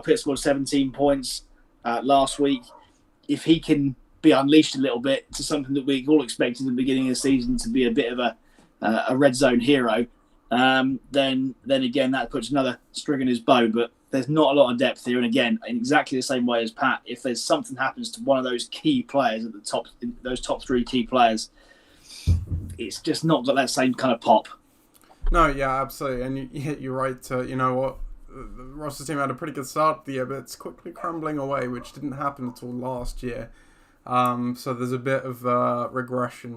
Pitts scored 17 points last week. If he can be unleashed a little bit to something that we all expected at the beginning of the season to be a bit of a red zone hero, then again that puts another string in his bow. But there's not a lot of depth here, and again, in exactly the same way as Pat, if there's something happens to one of those key players at the top, those top three key players, it's just not got that same kind of pop. No, yeah, absolutely, and you're right. You know what? Ross's team had a pretty good start of the year, but it's quickly crumbling away, which didn't happen at all last year. So there's a bit of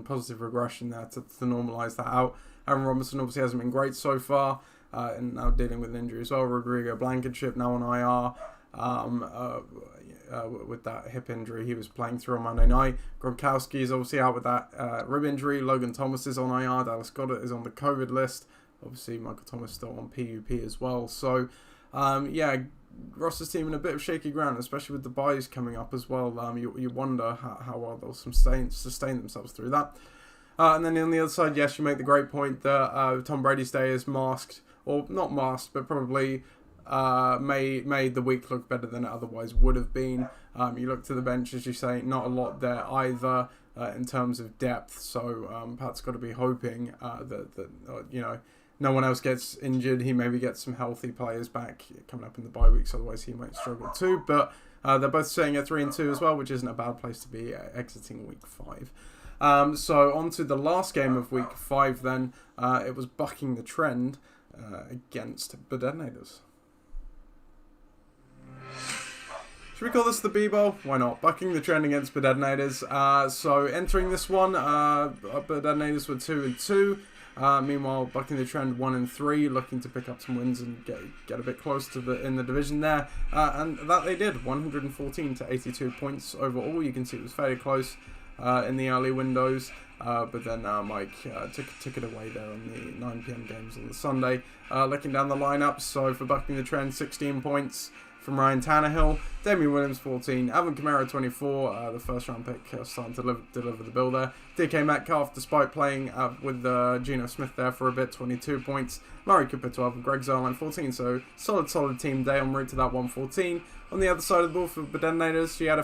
positive regression there to normalise that out. Aaron Robinson obviously hasn't been great so far, and now dealing with an injury as well. Rodrigo Blankenship now on IR with that hip injury he was playing through on Monday night. Gronkowski is obviously out with that rib injury. Logan Thomas is on IR. Dallas Goedert is on the COVID list. Obviously, Michael Thomas still on PUP as well. So, Ross's team in a bit of shaky ground, especially with the buys coming up as well. You wonder how well they'll sustain themselves through that. And then on the other side, yes, you make the great point that Tom Brady's day is masked, or not masked, but probably made the week look better than it otherwise would have been. You look to the bench, as you say, not a lot there either in terms of depth. So Pat's got to be hoping that no one else gets injured. He maybe gets some healthy players back coming up in the bye weeks. Otherwise, he might struggle too. But they're both sitting at 3-2 as well, which isn't a bad place to be exiting week 5. So on to the last game of week 5 then. It was bucking the trend against the Detonators. Should we call this the B-Bowl? Why not? Bucking the trend against the Detonators. So entering this one, the Detonators were 2-2. Meanwhile, bucking the trend 1-3, looking to pick up some wins and get a bit close to in the division there, and that they did. 114 to 82 points overall. You can see it was fairly close in the early windows, but then Mike took it away there on the 9 p.m. games on the Sunday. Looking down the lineup, so for bucking the trend, 16 points from Ryan Tannehill, Damian Williams 14, Alvin Kamara 24, the first round pick starting to deliver the bill there. DK Metcalf, despite playing with Geno Smith there for a bit, 22 points. Murray Cooper 12 and Greg Zuerlein 14, so solid team day en route to that 114. On the other side of the ball for the Detonators, you had a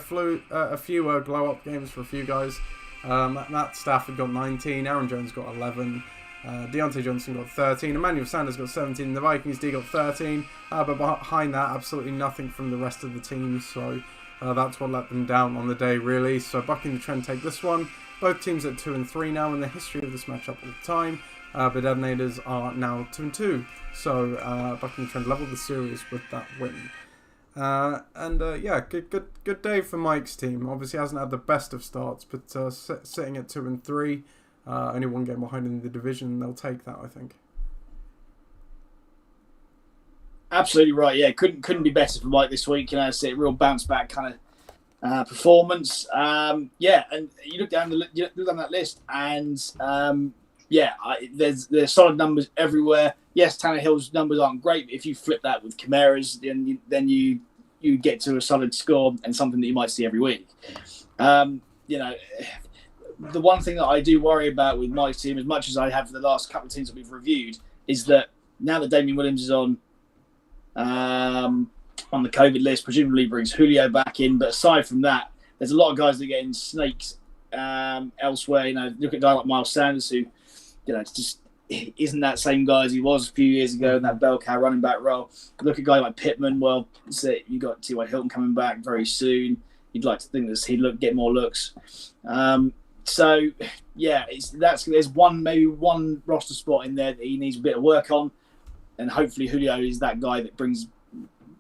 few glow up games for a few guys. Matt Stafford got 19, Aaron Jones got 11. Deontay Johnson got 13, Emmanuel Sanders got 17, the Vikings D got 13, but behind that, absolutely nothing from the rest of the team, so that's what let them down on the day, really. So bucking the trend take this one. Both teams at 2-3 now in the history of this matchup all the time, but Detonators are now 2-2, so bucking the trend leveled the series with that win. Good day for Mike's team. Obviously hasn't had the best of starts, but sitting at 2-3. Only one game behind in the division, they'll take that, I think. Absolutely right. Yeah, couldn't be better for Mike this week. It's a real bounce back kind performance. And you look down that list, and there's solid numbers everywhere. Yes, Tannehill's numbers aren't great, but if you flip that with Kamara's, then you get to a solid score and something that you might see every week. The one thing that I do worry about with my team, as much as I have for the last couple of teams that we've reviewed, is that now that Damien Williams is on the COVID list, presumably brings Julio back in. But aside from that, there's a lot of guys that get in snakes elsewhere. Look at a guy like Miles Sanders, who, just isn't that same guy as he was a few years ago in that bell cow running back role. Look at a guy like Pittman. Well, you got T.Y. Hilton coming back very soon. You'd like to think that he'd get more looks. There's maybe one roster spot in there that he needs a bit of work on, and hopefully Julio is that guy that brings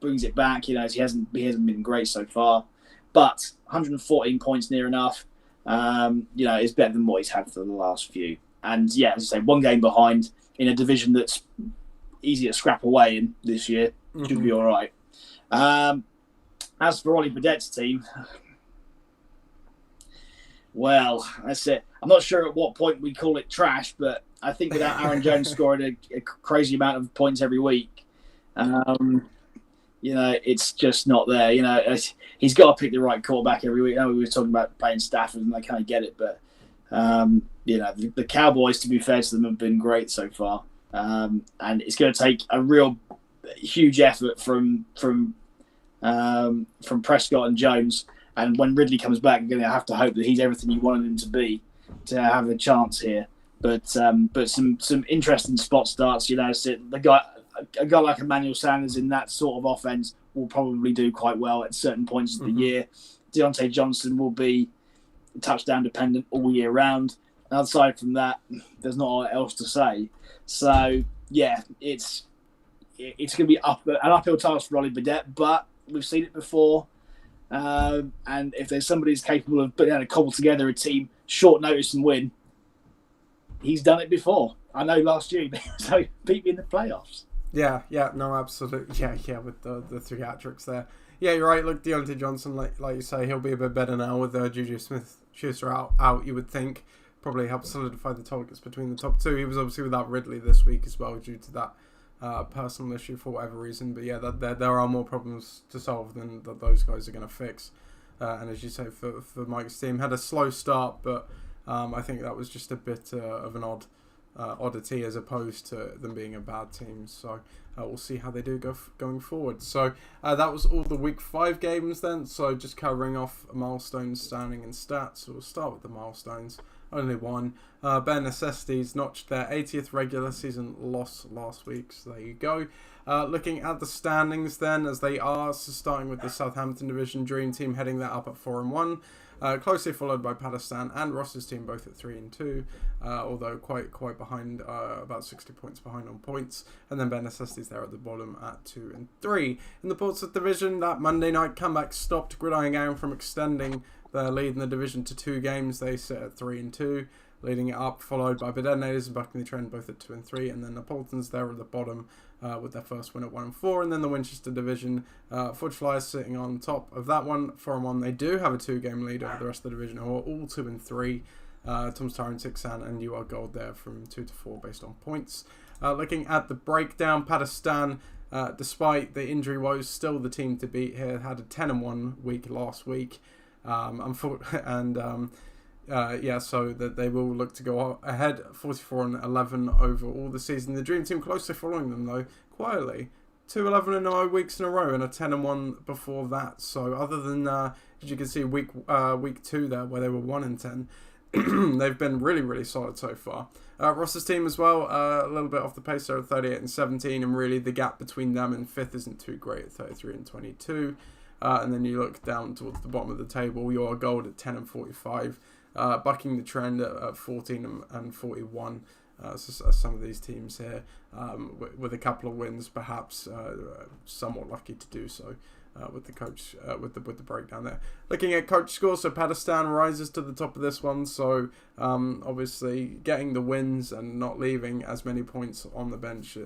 it back. He hasn't been great so far, but 114 points near enough. Is better than what he's had for the last few. And as I say, one game behind in a division that's easy to scrap away in this year. Should be all right. As for Ollie Badette's team, well, that's it. I'm not sure at what point we call it trash, but I think without Aaron Jones scoring a crazy amount of points every week, it's just not there. He's got to pick the right quarterback every week. I know we were talking about playing Stafford, and I kind of get it, but the Cowboys, to be fair to them, have been great so far, and it's going to take a real huge effort from Prescott and Jones. And when Ridley comes back, you're going to have to hope that he's everything you wanted him to be to have a chance here. But some interesting spot starts. A guy like Emmanuel Sanders in that sort of offense will probably do quite well at certain points of the year. Deontay Johnson will be touchdown dependent all year round. And aside from that, there's not a lot else to say. So it's going to be an uphill task for Ollie Badette, but we've seen it before. And if there's somebody who's capable of putting out a cobble together a team short notice and win, he's done it before. I know last year so he beat me in the playoffs. Yeah, no, absolutely. Yeah, with the 3 hat-tricks there. Yeah, you're right. Look, Deontay Johnson, like you say, he'll be a bit better now with Juju Smith-Schuster out, you would think. Probably help solidify the targets between the top 2. He was obviously without Ridley this week as well due to that personal issue for whatever reason. But yeah, there are more problems to solve than that those guys are going to fix. And as you say, for Mike's team, had a slow start, but I think that was just a bit of an oddity as opposed to them being a bad team. So we'll see how they do going forward. So that was all the Week 5 games then. So just covering off milestones, standing and stats. So we'll start with the milestones. Only one. Bare Necessities notched their 80th regular season loss last week. So there you go. Looking at the standings then, as they are, so starting with the Southampton Division, Dream Team heading that up at 4-1. Closely followed by Pakistan and Ross's team, both at 3-2, although quite behind, about 60 points behind on points. And then Bare Necessities there at the bottom at 2-3. In the Portsmouth Division, that Monday night comeback stopped Gridiron Gang from extending their lead in the division to 2 games. They sit at 3-2, leading it up, followed by Bedennators and bucking the trend, both at 2-3. And then Napolitans there at the bottom with their first win at 1-4. And then the Winchester Division, Fudge Flyers sitting on top of that one, 4-1. They do have a 2-game lead over the rest of the division, who are all 2-3. Tom's Tyrant 6-an and You Are Gold there from 2-4 based on points. Looking at the breakdown, Pakistan, despite the injury woes, still the team to beat here. Had a 10-1 week last week. So that they will look to go ahead 44-11 over all the season. The Dream Team closely following them though, quietly. 2-11-0 weeks in a row and a 10-1 before that. So other than as you can see week 2 there where they were 1-10, they've been really solid so far. Ross's team as well, a little bit off the pace there at 38-17, and really the gap between them and 5th isn't too great at 33-22. And then you look down towards the bottom of the table, You Are Gold at 10-45. Bucking the trend at 14-41. So some of these teams here, with a couple of wins, perhaps somewhat lucky to do so with the coach, with the breakdown there. Looking at coach scores, so Pakistan rises to the top of this one. So obviously getting the wins and not leaving as many points on the bench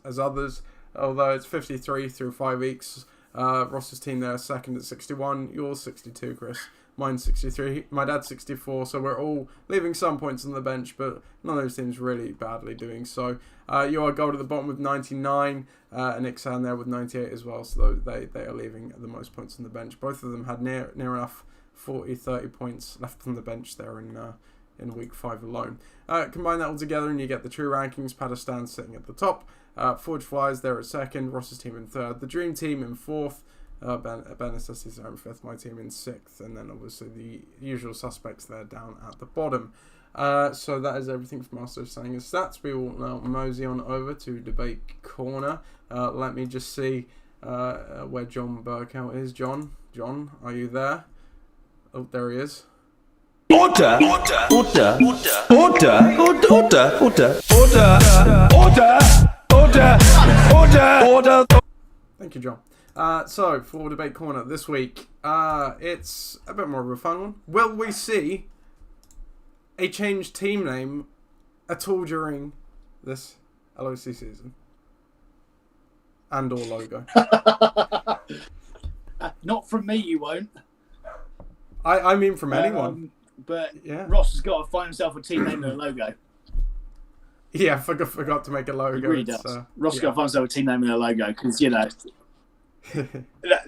as others. Although it's 53 through 5 weeks. Ross's team there second at 61. Yours 62, Chris. Mine's 63. My dad's 64. So we're all leaving some points on the bench, but none of those teams really badly doing so. You are gold at the bottom with 99, and Ixan there with 98 as well. So they are leaving the most points on the bench. Both of them had near enough 40-30 points left on the bench there in week 5 alone. Combine that all together and you get the true rankings. Pakistan sitting at the top. Forge Flyers there at second. Ross's team in third. The Dream Team in fourth. Ben Assesses are in fifth. My team in sixth. And then obviously the usual suspects there down at the bottom. So that is everything from us saying his stats. We will now mosey on over to Debate Corner. Let me just see where John Burkout is. John, are you there? Oh, there he is. Order. Thank you, John. So, for Debate Corner this week, it's a bit more of a fun one. Will we see a changed team name at all during this LOC season? And or logo? Not from me, you won't. I mean from anyone. But yeah. Ross has got to find himself a team name and a logo. Yeah, forgot to make a logo. He really does. Ross yeah. got to find himself a team name and a logo because,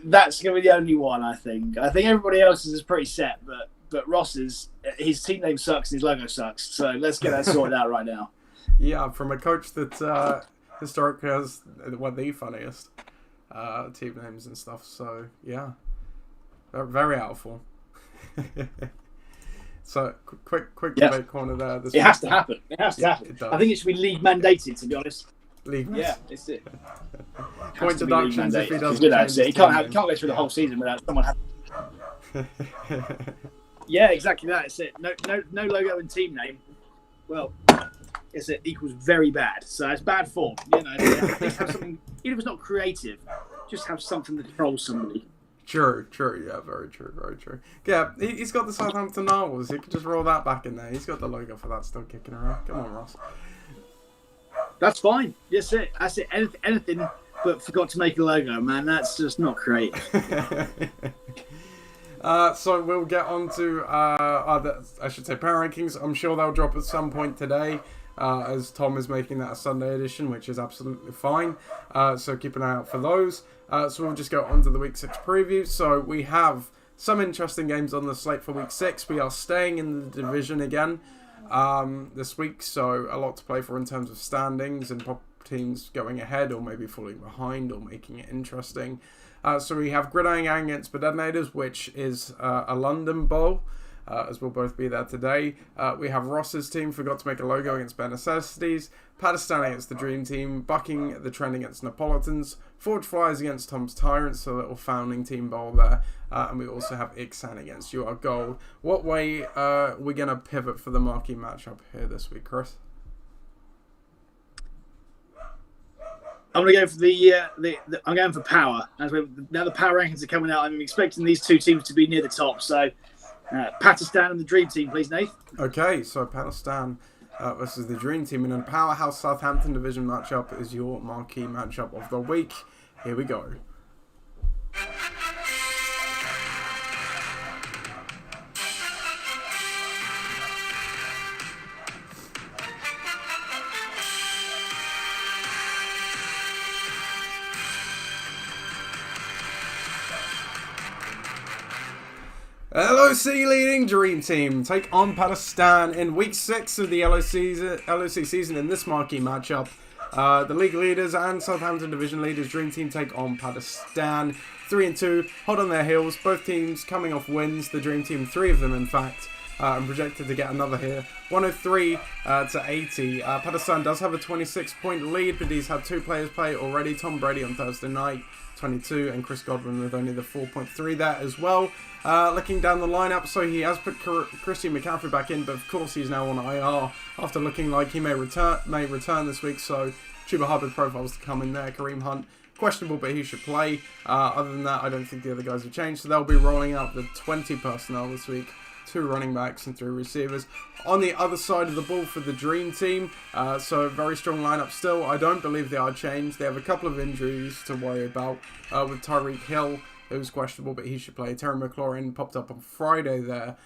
that's going to be the only one, I think. I think everybody else's is pretty set, but Ross's, his team name sucks and his logo sucks. So let's get that sorted out right now. Yeah, from a coach that historically has one of the funniest team names and stuff. So, yeah. Very helpful. So, quick Debate Corner there. It has to happen. It has to happen. I think it should be league mandated, to be honest. League. Yeah, it's it. Point deductions if he doesn't. He can't go through the whole season without someone having. Yeah, exactly that. It's it. No logo and team name. Well, it's it equals very bad. So it's bad form. At least have something. Even if it's not creative, just have something that trolls somebody. True. Yeah, very true. Yeah, he's got the Southampton Narwhals. He could just roll that back in there. He's got the logo for that still kicking around. Come on, Ross. That's fine. That's it. Anything but forgot to make a logo, man. That's just not creative. So we'll get on to I should say power rankings. I'm sure they'll drop at some point today, as Tom is making that a Sunday edition, which is absolutely fine. So keep an eye out for those. So we'll just go on to the Week 6 preview. So we have some interesting games on the slate for Week 6. We are staying in the division again this week, so a lot to play for in terms of standings and teams going ahead or maybe falling behind or making it interesting. So we have Gridiron Gang against Bedenators, which is a London Bowl, as we'll both be there today. We have Ross's team, forgot to make a logo, against Bare Necessities. Pakistan against the Dream Team. Bucking the Trend against Neapolitans. Forge Flyers against Tom's Tyrants, so a little founding team bowl there. And we also have Ixan against You Are Gold. What way are we going to pivot for the marquee matchup here this week, Chris? I'm going to go for I'm going for power. Now the power rankings are coming out. I'm expecting these two teams to be near the top. So, Pakistan and the Dream Team, please, Nath. Okay, so Pakistan versus the Dream Team in a powerhouse Southampton division matchup is your marquee matchup of the week. Here we go. LOC leading Dream Team take on Pakistan in Week 6 of the LOC season in this marquee matchup. The league leaders and Southampton division leaders Dream Team take on Pakistan 3-2, hot on their heels. Both teams coming off wins. The Dream Team, 3 of them in fact, and projected to get another here. 103 to 80. Pakistan does have a 26-point lead, but he's had 2 players play already. Tom Brady on Thursday night, 22, and Chris Godwin with only the 4.3 there as well. Looking down the lineup, so he has put Christie Mccaffrey back in, but of course he's now on IR after looking like he may return this week. So Chuba Hubbard profiles to come in there. Kareem Hunt questionable, but he should play. Other than that, I don't think the other guys have changed. So they'll be rolling out the 20 personnel this week. 2 running backs and 3 receivers. On the other side of the ball for the Dream Team, so a very strong lineup still. I don't believe they are changed. They have a couple of injuries to worry about with Tyreek Hill, who's questionable, but he should play. Terry McLaurin popped up on Friday there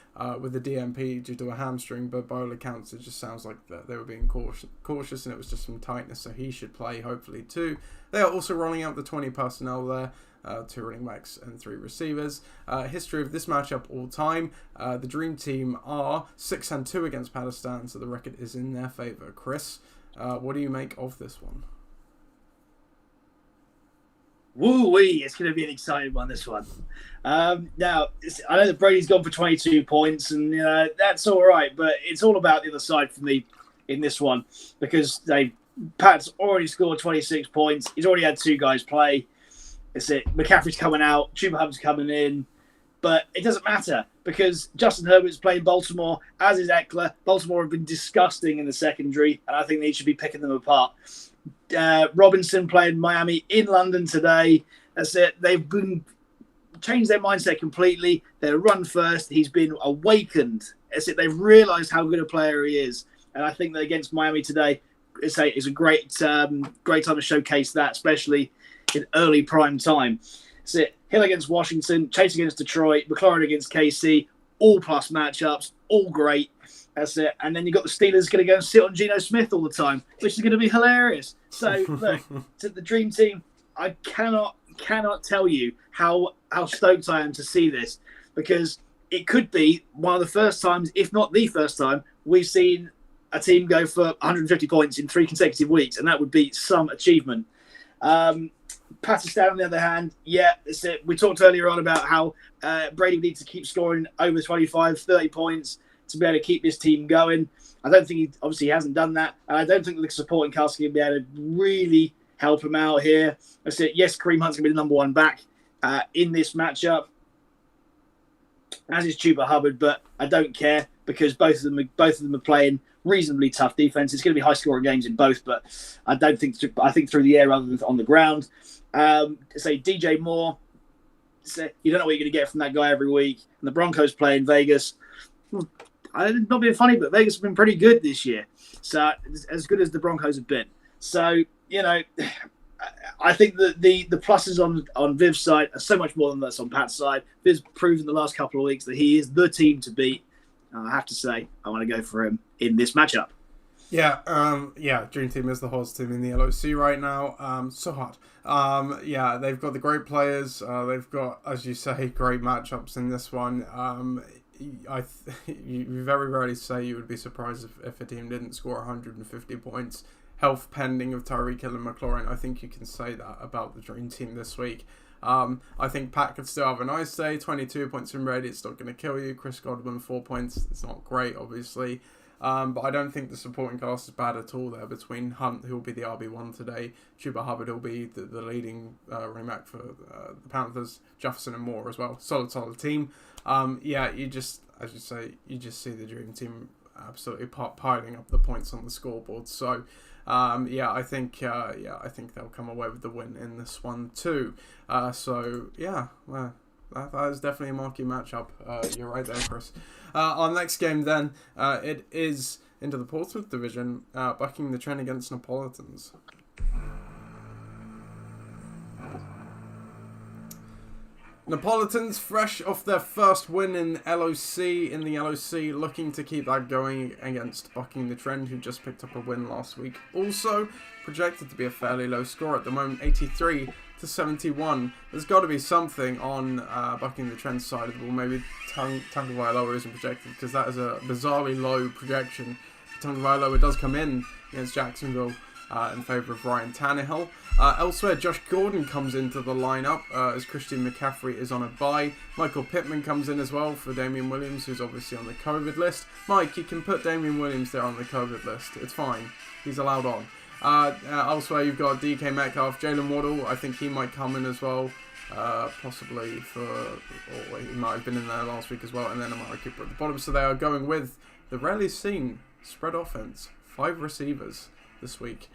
with a DMP due to a hamstring, but by all accounts it just sounds like they were being cautious and it was just some tightness, so he should play hopefully too. They are also rolling out the 20 personnel there. 2 running backs and 3 receivers. History of this matchup all time. The Dream Team are 6-2 against Pakistan, so the record is in their favour. Chris, what do you make of this one? Woo-wee, it's going to be an exciting one, this one. Now, I know that Brady's gone for 22 points, and that's all right, but it's all about the other side for me in this one, because Pat's already scored 26 points. He's already had 2 guys play. It's it. McCaffrey's coming out. Chuba Hubbard's coming in. But it doesn't matter because Justin Herbert's playing Baltimore, as is Eckler. Baltimore have been disgusting in the secondary, and I think they should be picking them apart. Robinson playing Miami in London today. That's it. They've been changed their mindset completely. They're run first. He's been awakened. That's it. They've realised how good a player he is. And I think that against Miami today, it's a great time to showcase that, especially in early prime time. So Hill against Washington, Chase against Detroit, McLaurin against KC, all plus matchups, all great. That's it. And then you've got the Steelers going to go and sit on Geno Smith all the time, which is going to be hilarious. So look, to the Dream Team, I cannot tell you how stoked I am to see this, because it could be one of the first times, if not the first time, we've seen a team go for 150 points in 3 consecutive weeks, and that would be some achievement. Pakistan, on the other hand, it's it. We talked earlier on about how Brady needs to keep scoring over 25, 30 points to be able to keep this team going. I don't think he hasn't done that, and I don't think the supporting cast can be able to really help him out here. That's it. Yes, Kareem Hunt's going to be the number 1 back in this matchup, as is Chuba Hubbard, but I don't care because both of them are playing reasonably tough defense. It's going to be high-scoring games in both, but I think through the air rather than on the ground. Say DJ Moore. You don't know what you're going to get from that guy every week. And the Broncos play in Vegas. I'm not being funny, but Vegas have been pretty good this year. So as good as the Broncos have been. So I think that the pluses on Viv's side are so much more than that's on Pat's side. Viv's proven the last couple of weeks that he is the team to beat. I have to say, I want to go for him in this matchup. Dream Team is the hottest team in the LOC right now. So hot. They've got the great players. They've got, as you say, great matchups in this one. You very rarely say you would be surprised if a team didn't score 150 points. Health pending of Tyreek Hill and McLaurin. I think you can say that about the Dream Team this week. I think Pat could still have a nice day. 22 points from Brady, it's not going to kill you. Chris Godwin, 4 points. It's not great, obviously. But I don't think the supporting cast is bad at all there between Hunt, who will be the RB1 today, Chuba Hubbard, who will be the leading running back for the Panthers, Jefferson and Moore as well. Solid team. You just, as you say, you just see the Dream Team absolutely piling up the points on the scoreboard. So, I think they'll come away with the win in this one too. That is definitely a marquee matchup. You're right there, Chris. Our next game then, it is into the Portsmouth division, bucking the trend against Neapolitans. Neapolitans, fresh off their first win in the LOC, looking to keep that going against bucking the trend, who just picked up a win last week. Also projected to be a fairly low score at the moment, 83-71. There's got to be something on bucking the trend side of the ball. Maybe Tagovailoa isn't projected, because that is a bizarrely low projection. Tagovailoa does come in against Jacksonville in favour of Ryan Tannehill. Elsewhere, Josh Gordon comes into the lineup as Christie Mccaffrey is on a bye. Michael Pittman comes in as well for Damian Williams, who's obviously on the COVID list. Mike, you can put Damian Williams there on the COVID list. It's fine. He's allowed on. Elsewhere, you've got DK Metcalf, Jalen Waddle. I think he might come in as well, possibly he might have been in there last week as well. And then Amari Cooper at the bottom. So they are going with the rarely seen spread offense. 5 receivers. this week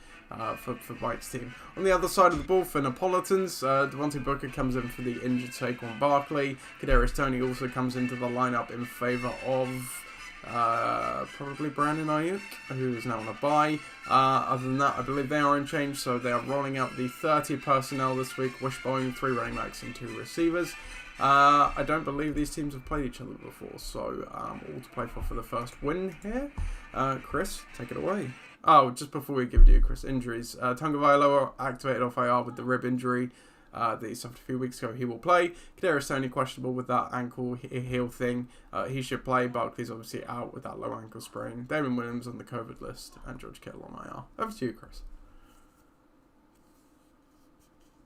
for Mike's team. On the other side of the ball for Neapolitans, Devontae Booker comes in for the injured Saquon Barkley. Kadarius Toney also comes into the lineup in favour of probably Brandon Ayuk, who is now on a bye. Other than that, I believe they are unchanged, so they are rolling out the 30 personnel this week, wishbone, 3 running backs and 2 receivers. I don't believe these teams have played each other before, so all to play for the first win here. Chris, take it away. Oh, just before we give it to you, Chris, injuries. Tagovailoa activated off IR with the rib injury that he suffered a few weeks ago. He will play. Kadarius Toney questionable with that ankle heel thing. He should play. Barkley's obviously out with that low ankle sprain. Damon Williams on the COVID list, and George Kittle on IR. Over to you, Chris.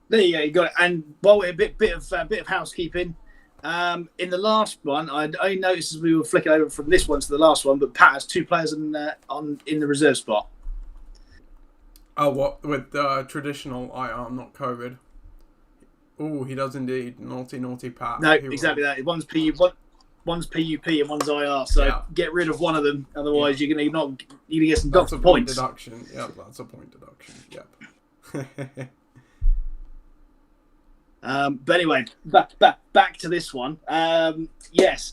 There you go. You got it. And well, a bit of housekeeping. In the last one, I only noticed as we were flicking over from this one to the last one, but Pat has 2 players in the reserve spot. Oh, what with traditional IR, not COVID? Oh, he does indeed. Naughty Pat. No, exactly that. One's PUP and one's IR. So get rid of one of them, otherwise you're gonna get some doctor points. Deduction. Yeah, that's a point deduction. Yep. But anyway, back to this one. Yes.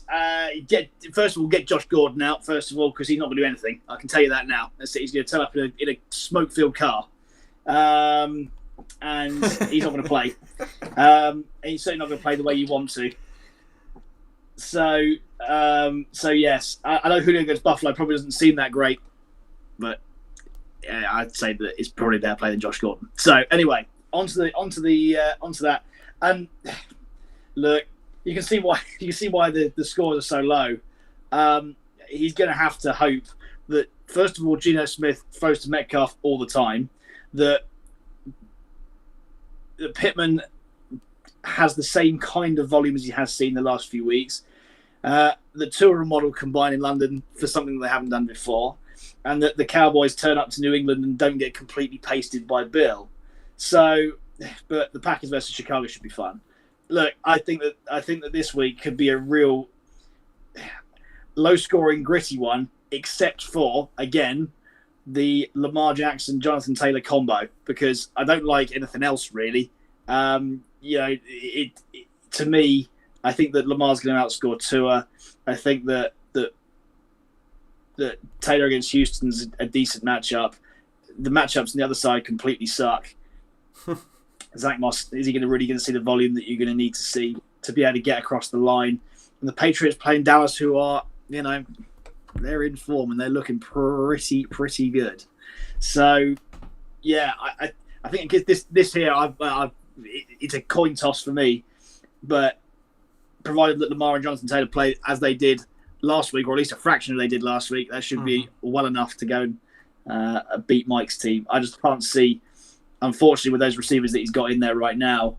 First of all, get Josh Gordon out. First of all, because he's not going to do anything. I can tell you that now. He's going to turn up in a smoke-filled car, and he's not going to play. And he's certainly not going to play the way you want to. So yes, I know Julio against Buffalo probably doesn't seem that great, but yeah, I'd say that it's probably a better player than Josh Gordon. So anyway, onto that. And look, you can see why the scores are so low. He's going to have to hope that, first of all, Geno Smith throws to Metcalf all the time, that Pittman has the same kind of volume as he has seen the last few weeks, that Tua and Waddle combine in London for something they haven't done before, and that the Cowboys turn up to New England and don't get completely pasted by Bill. So, but the Packers versus Chicago should be fun. Look, I think that this week could be a real low-scoring, gritty one, except for, again, the Lamar Jackson Jonathan Taylor combo, because I don't like anything else really. To me, I think that Lamar's going to outscore Tua. I think that Taylor against Houston's a decent matchup. The matchups on the other side completely suck. Zach Moss, is he really going to see the volume that you're going to need to see to be able to get across the line? And the Patriots playing Dallas, who are, they're in form and they're looking pretty good. So, yeah, I think this here, it's a coin toss for me. But provided that Lamar and Jonathan Taylor play as they did last week, or at least a fraction of they did last week, that should be well enough to go and beat Mike's team. I just can't see, unfortunately, with those receivers that he's got in there right now,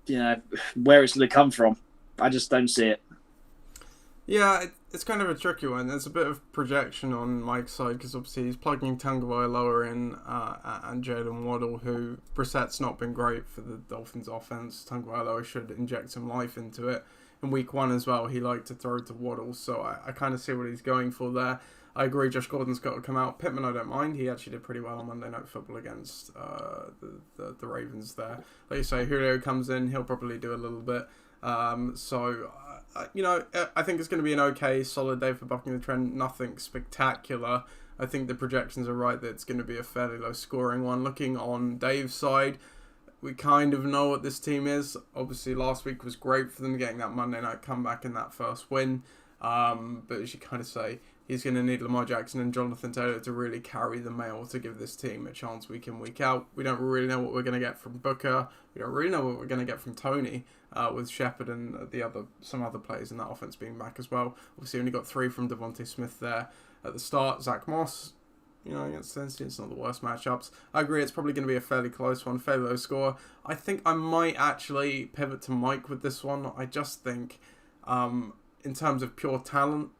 where it's going to come from. I just don't see it. Yeah, it's kind of a tricky one. There's a bit of projection on Mike's side because obviously he's plugging Tagovailoa in and Jalen Waddle, who Brissett's not been great for the Dolphins' offense. Tagovailoa should inject some life into it. In week 1 as well, he liked to throw to Waddle, so I kind of see what he's going for there. I agree, Josh Gordon's got to come out. Pittman, I don't mind. He actually did pretty well on Monday Night Football against the Ravens there. Like you say, Julio comes in, he'll probably do a little bit. I think it's going to be an okay, solid day for bucking the trend. Nothing spectacular. I think the projections are right that it's going to be a fairly low scoring one. Looking on Dave's side, we kind of know what this team is. Obviously, last week was great for them getting that Monday night comeback and that first win. But as you kind of say, he's going to need Lamar Jackson and Jonathan Taylor to really carry the mail to give this team a chance week in, week out. We don't really know what we're going to get from Booker. We don't really know what we're going to get from Toney, with Shepard and some other players in that offense being back as well. Obviously, only got 3 from Devontae Smith there at the start. Zach Moss, against Tennessee, it's not the worst matchups. I agree, it's probably going to be a fairly close one, fairly low score. I think I might actually pivot to Mike with this one. I just think, in terms of pure talent,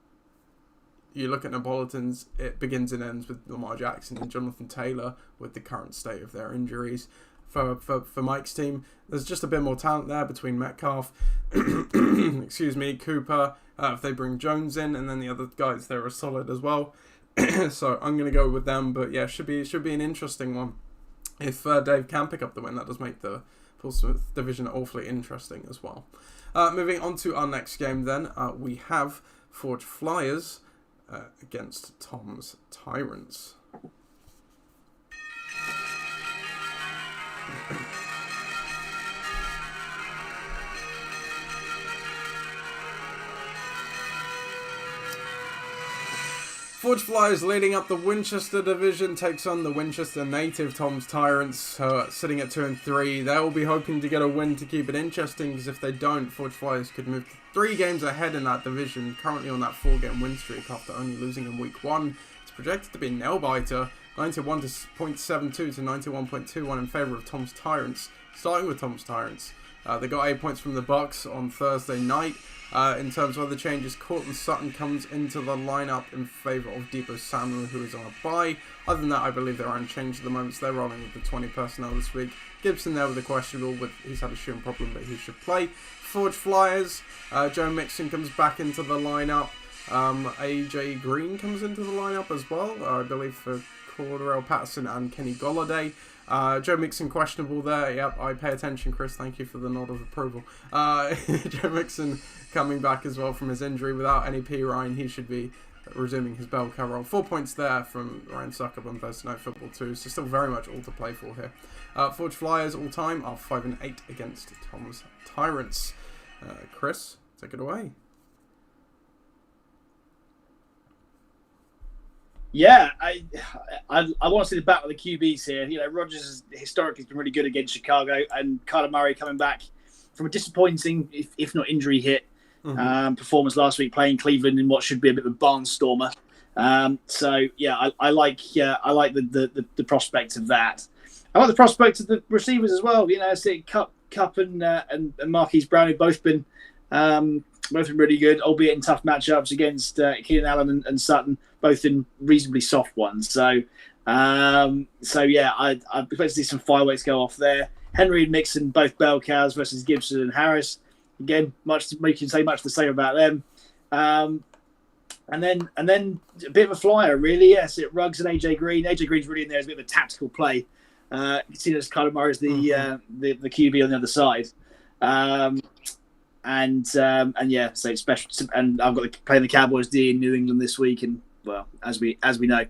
you look at Neapolitans, it begins and ends with Lamar Jackson and Jonathan Taylor with the current state of their injuries. For Mike's team, there's just a bit more talent there between Metcalf, Cooper, if they bring Jones in, and then the other guys there are solid as well. So I'm going to go with them. But yeah, should be an interesting one. If Dave can pick up the win, that does make the Portsmouth division awfully interesting as well. Moving on to our next game then, we have Forge Flyers against Tom's Tyrants. Forge Flyers leading up the Winchester division takes on the Winchester native Tom's Tyrants, sitting at 2-3. They'll be hoping to get a win to keep it interesting, because if they don't, Forge Flyers could move to 3 games ahead in that division, currently on that 4-game win streak after only losing in week 1. It's projected to be a nail-biter, 91.72 to 91.21 in favour of Tom's Tyrants. Starting with Tom's Tyrants, they got 8 points from the Bucks on Thursday night. In terms of other changes, Cortland Sutton comes into the lineup in favour of Debo Samuel, who is on a bye. Other than that, I believe they're unchanged at the moment, so they're rolling with the 20 personnel this week. Gibson there with a questionable, he's had a shooting problem, but he should play. Forge Flyers, Joe Mixon comes back into the lineup. AJ Green comes into the lineup as well, I believe for Cordarrelle Patterson and Kenny Golladay. Joe Mixon questionable there. Yep, I pay attention, Chris. Thank you for the nod of approval. Joe Mixon coming back as well from his injury without any P. Ryan. He should be resuming his bell cow role. 4 points there from Ryan Suckup on Thursday Night Football too. So still very much all to play for here. Forge Flyers all time are 5-8 against Tom's Tyrants. Chris, take it away. Yeah, I want to see the battle of the QBs here. You know, Rodgers has historically been really good against Chicago, and Kyler Murray coming back from a disappointing, if not injury hit, performance last week playing Cleveland in what should be a bit of a barnstormer. So yeah, I like the prospect of that. I like the prospect of the receivers as well. You know, Cup and Marquise Brown have both been really good, albeit in tough matchups against Keenan Allen and Sutton, both in reasonably soft ones. So yeah, I expect to see some fireworks go off there. Henry and Mixon, both bell cows versus Gibson and Harris. Again, we can say much the same about them. And then a bit of a flyer, really. Yes, Ruggs and AJ Green. AJ Green's really in there as a bit of a tactical play. Seen as Kyler Murray as the QB on the other side. And yeah, so it's special. And I've got to play the Cowboys D in New England this week, and well, as we know,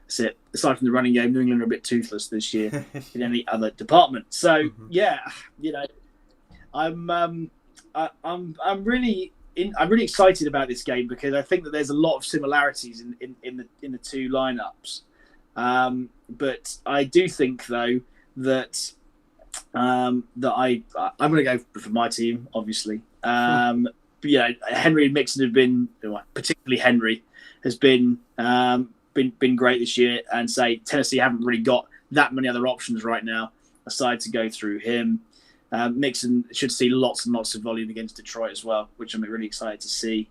that's it. Aside from the running game, New England are a bit toothless this year in any other department. So yeah, you know, I'm really excited about this game because I think that there's a lot of similarities in the two lineups. But I do think though that I'm going to go for my team, obviously. But, you know, Henry and Mixon have been, particularly Henry, has been great this year, and say Tennessee haven't really got that many other options right now aside to go through him. Mixon should see lots and lots of volume against Detroit as well, which I'm really excited to see.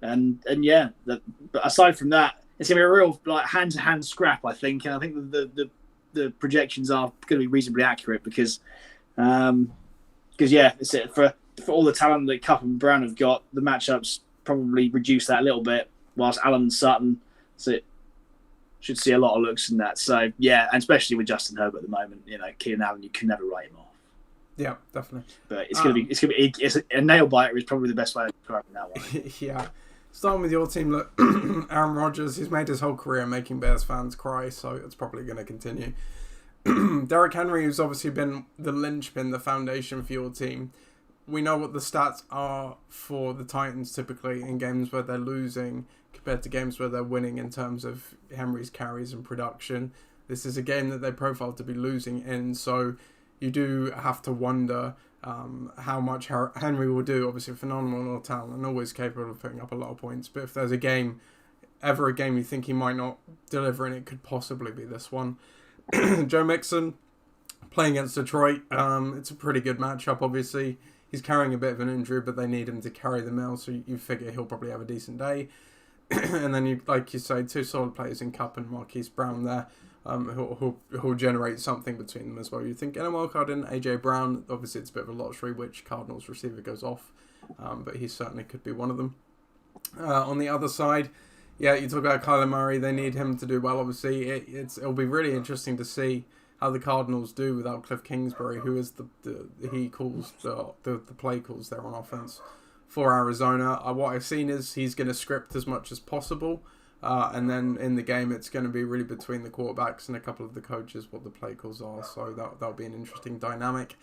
And yeah, but aside from that, it's gonna be a real hand-to-hand scrap, I think, and I think the projections are going to be reasonably accurate because yeah, it's it for all the talent that Cup and Brown have got. The matchups probably reduce that a little bit, whilst Allen and Sutton should see a lot of looks in that. So yeah, and especially with Justin Herbert at the moment, you know, Keenan Allen, you can never write him off. Yeah, definitely. But it's a nail biter is probably the best way of describing that one. Yeah. Starting with your team, look, Aaron Rodgers, he's made his whole career making Bears fans cry, so it's probably going to continue. Derrick Henry, who's obviously been the linchpin, the foundation for your team. We know what the stats are for the Titans typically in games where they're losing compared to games where they're winning in terms of Henry's carries and production. This is a game that they profile to be losing in, so you do have to wonder how much Henry will do. Obviously, phenomenal talent and always capable of putting up a lot of points. But if there's a game you think he might not deliver in, it could possibly be this one. Joe Mixon playing against Detroit. It's a pretty good matchup, obviously. He's carrying a bit of an injury, but they need him to carry the mail, so you figure he'll probably have a decent day. And then, you say, two solid players in Cup and Marquise Brown there. Who'll generate something between them as well. You think get a wild card in AJ Brown. Obviously, it's a bit of a lottery which Cardinals receiver goes off, but he certainly could be one of them. On the other side, Yeah, you talk about Kyler Murray. They need him to do well. Obviously, it'll be really interesting to see how the Cardinals do without Cliff Kingsbury, who is he calls the play calls there on offense for Arizona. What I've seen is he's going to script as much as possible, and then in the game it's going to be really between the quarterbacks and a couple of the coaches what the play calls are. So that'll be an interesting dynamic.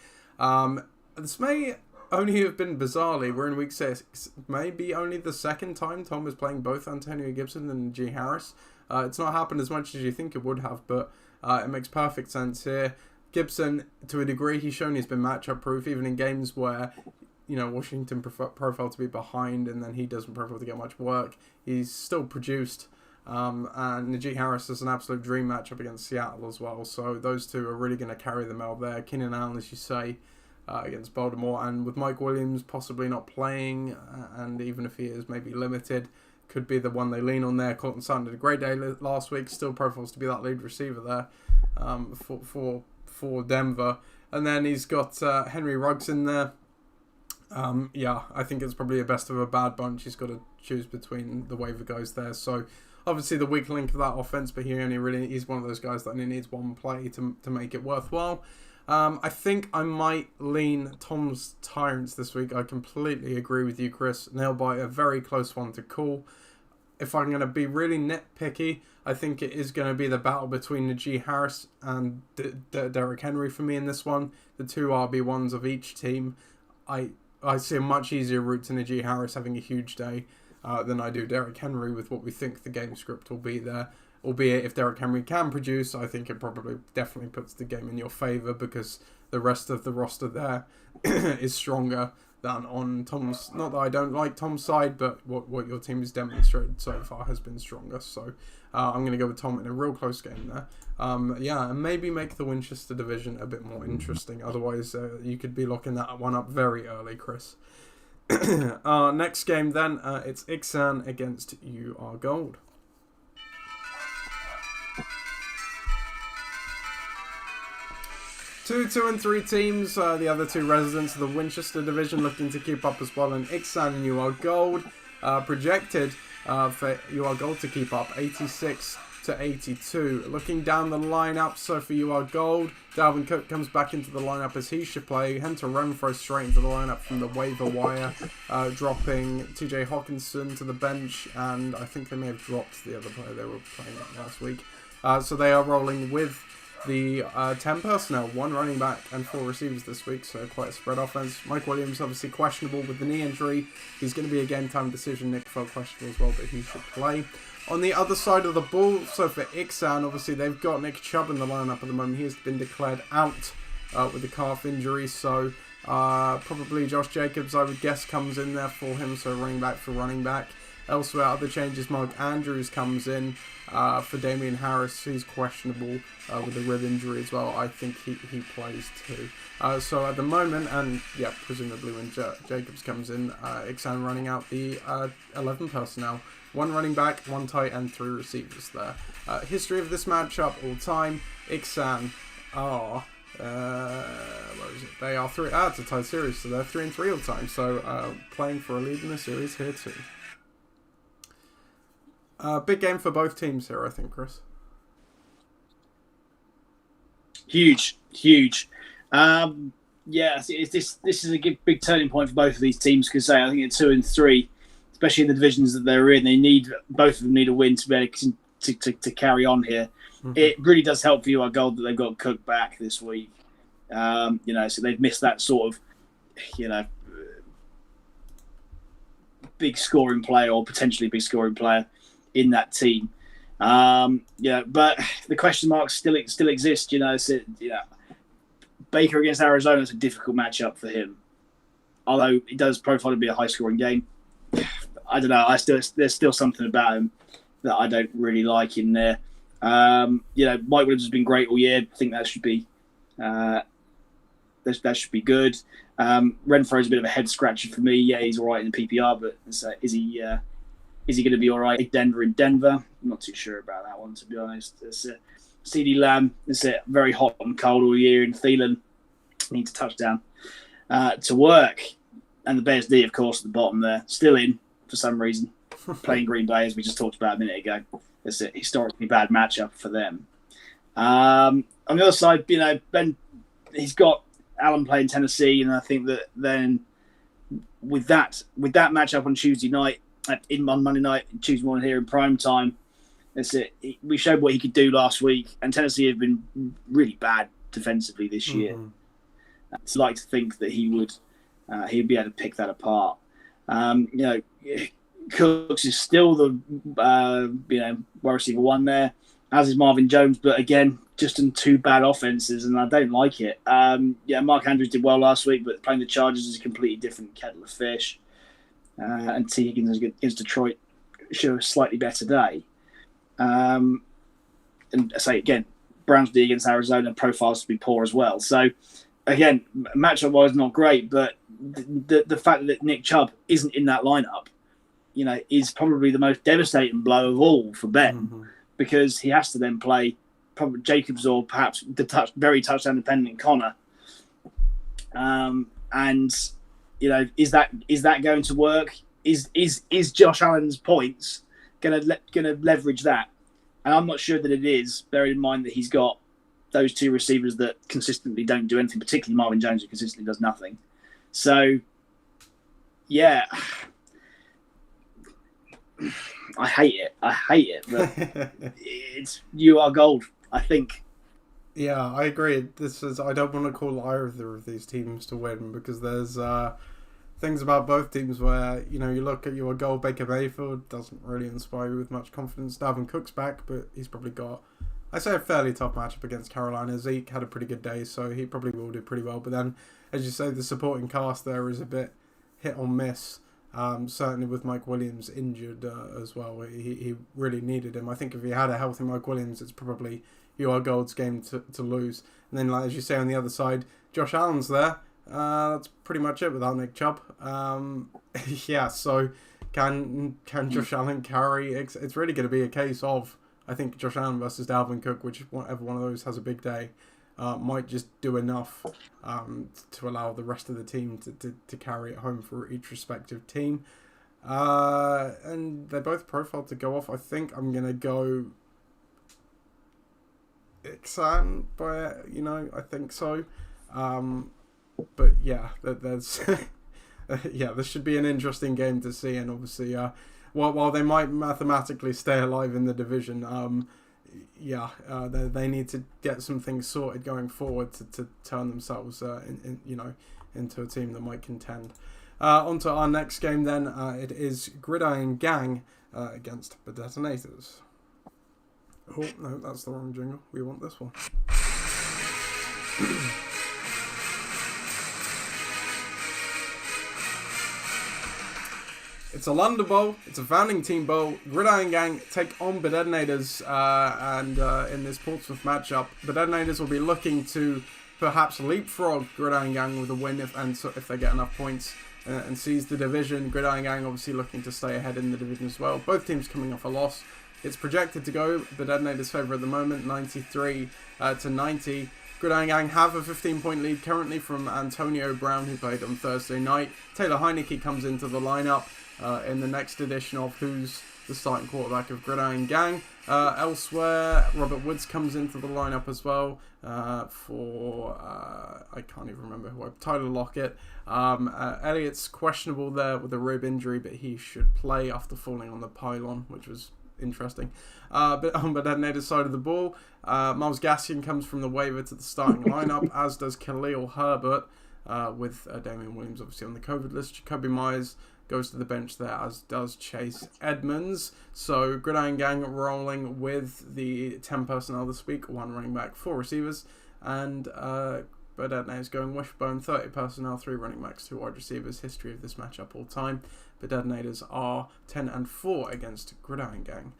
This may only have been bizarrely, we're in week 6, maybe only the second time Tom is playing both Antonio Gibson and Najee Harris. It's not happened as much as you think it would have, but it makes perfect sense here. Gibson, to a degree, he's shown he's been matchup proof, even in games where, Washington profile to be behind and then he doesn't profile to get much work. He's still produced. And Najee Harris is an absolute dream matchup against Seattle as well. So those two are really going to carry the mail there. Keenan Allen, as you say, against Baltimore, and with Mike Williams possibly not playing, and even if he is maybe limited, could be the one they lean on there. Colton Sutton did a great day last week, still profiles to be that lead receiver there for Denver. And then he's got Henry Ruggs in there. I think it's probably a best of a bad bunch. He's got to choose between the waiver guys there. So obviously the weak link of that offense, but he's one of those guys that only needs one play to make it worthwhile. I think I might lean Tom's Tyrants this week. I completely agree with you, Chris. Nailed by a very close one to call. If I'm going to be really nitpicky, I think it is going to be the battle between Najee Harris and Derrick Henry for me in this one. The two RB1s of each team. I see a much easier route to Najee Harris having a huge day than I do Derrick Henry with what we think the game script will be there. Albeit if Derrick Henry can produce, I think it probably definitely puts the game in your favour because the rest of the roster there is stronger than on Tom's. Not that I don't like Tom's side, but what your team has demonstrated so far has been stronger. So I'm going to go with Tom in a real close game there. And maybe make the Winchester division a bit more interesting. Otherwise, you could be locking that one up very early, Chris. Next game then, it's Ixan against You Are Gold. 2, 2, and 3 teams, the other two residents of the Winchester division looking to keep up as well. And Ixan and You Are Gold projected for You Are Gold to keep up 86 to 82. Looking down the lineup, so for You Are Gold, Dalvin Cook comes back into the lineup as he should play. Hunter Renfrow straight into the lineup from the waiver wire, dropping TJ Hawkinson to the bench, and I think they may have dropped the other player they were playing last week. So they are rolling with the 10 personnel, 1 running back and 4 receivers this week, so quite a spread offense. Mike Williams obviously questionable with the knee injury. He's going to be a game time decision. Nick felt questionable as well, but he should play. On the other side of the ball, so for Ixan, obviously they've got Nick Chubb in the lineup at the moment. He has been declared out with the calf injury, so probably Josh Jacobs, I would guess, comes in there for him, so running back for running back. Elsewhere, other changes, Mark Andrews comes in for Damian Harris. He's questionable with a rib injury as well. I think he plays too. So at the moment, and yeah, presumably when Jacobs comes in, Ixan running out the 11 personnel. 1 running back, 1 tight end, 3 receivers there. History of this matchup all time, Ixan are... where is it? They are 3... it's a tied series, so they're 3-3 all time. So playing for a lead in the series here too. Big game for both teams here, I think, Chris. Huge. This is a big turning point for both of these teams because I think at 2 and 3, especially in the divisions that they're in, both of them need a win to be able to carry on here. Mm-hmm. It really does help for You Are Gold that they've got Cook back this week. So they've missed that sort of, big scoring player or potentially big scoring player in that team. But the question marks still exist. Baker against Arizona is a difficult matchup for him. Although it does profile to be a high scoring game. I don't know. There's still something about him that I don't really like in there. Mike Williams has been great all year. I think that should be good. Renfro's a bit of a head scratcher for me. Yeah, he's all right in the PPR, but is he going to be all right in Denver? I'm not too sure about that one, to be honest. CeeDee Lamb is very hot and cold all year, and Thielen needs a touchdown to work. And the Bears D, of course, at the bottom there, still in for some reason. playing Green Bay, as we just talked about a minute ago. It's a historically bad matchup for them. On the other side, Ben, he's got Allen playing Tennessee, and I think that then with that matchup on Tuesday night, on Monday night, Tuesday morning here in prime time, that's it. We showed what he could do last week, and Tennessee have been really bad defensively this year. I'd like to think that he'd be able to pick that apart. Cooks is still the wide receiver one there, as is Marvin Jones, but again, just in two bad offenses, and I don't like it. Mark Andrews did well last week, but playing the Chargers is a completely different kettle of fish. And T. Higgins against Detroit show a slightly better day. And I say again, Browns D against Arizona profiles to be poor as well. So again, matchup-wise, not great, but the fact that Nick Chubb isn't in that lineup, is probably the most devastating blow of all for Ben, because he has to then play probably Jacobs or perhaps the very touchdown-dependent Connor. Is that going to work? Is Josh Allen's points going to leverage that? And I'm not sure that it is, bearing in mind that he's got those two receivers that consistently don't do anything, particularly Marvin Jones, who consistently does nothing. So, yeah, I hate it, but you are gold, I think. Yeah, I agree. I don't want to call either of these teams to win, because there's things about both teams where, you look at your goal, Baker Mayfield doesn't really inspire you with much confidence. Dalvin Cook's back, but he's probably got, I say, a fairly tough matchup against Carolina. Zeke had a pretty good day, so he probably will do pretty well. But then, as you say, the supporting cast there is a bit hit or miss. Certainly with Mike Williams injured as well. He really needed him. I think if he had a healthy Mike Williams, it's probably your Gold's game to lose. And then, as you say, on the other side, Josh Allen's there. That's pretty much it without Nick Chubb. So can Josh Allen carry? It's really going to be a case of, I think, Josh Allen versus Dalvin Cook, whichever one of those has a big day, might just do enough to allow the rest of the team to carry it home for each respective team. And they're both profiled to go off. I think I'm going to go Ixan, I think so. But yeah, there's this should be an interesting game to see, and obviously, while they might mathematically stay alive in the division, they need to get some things sorted going forward to turn themselves into a team that might contend. On to our next game then. It is Gridiron Gang against the Detonators. Oh no, that's the wrong jingle. We want this one. It's a London Bowl. It's a founding team bowl. Gridiron Gang take on the Detonators, and in this Portsmouth matchup, the Detonators will be looking to perhaps leapfrog Gridiron Gang with a win if they get enough points and seize the division. Gridiron Gang obviously looking to stay ahead in the division as well. Both teams coming off a loss. It's projected to go the Detonators' favour at the moment, 93 to 90. Gridiron Gang have a 15-point lead currently from Antonio Brown, who played on Thursday night. Taylor Heineke comes into the lineup in the next edition of Who's the Starting Quarterback of Gridiron Gang. Elsewhere, Robert Woods comes into the lineup as well for, I can't even remember who, Tyler Lockett. Elliott's questionable there with a rib injury, but he should play after falling on the pylon, which was interesting. But on the Detonators side of the ball, Miles Gaskin comes from the waiver to the starting lineup, as does Khalil Herbert, with Damian Williams obviously on the COVID list. Jacoby Myers goes to the bench there, as does Chase Edmonds. So Gridiron Gang rolling with the 10 personnel this week, 1 running back, 4 receivers, and Detonators going wishbone, 30 personnel, 3 running backs, 2 wide receivers. History of this matchup all time. The Detonators are 10-4 against Gridiron Gang.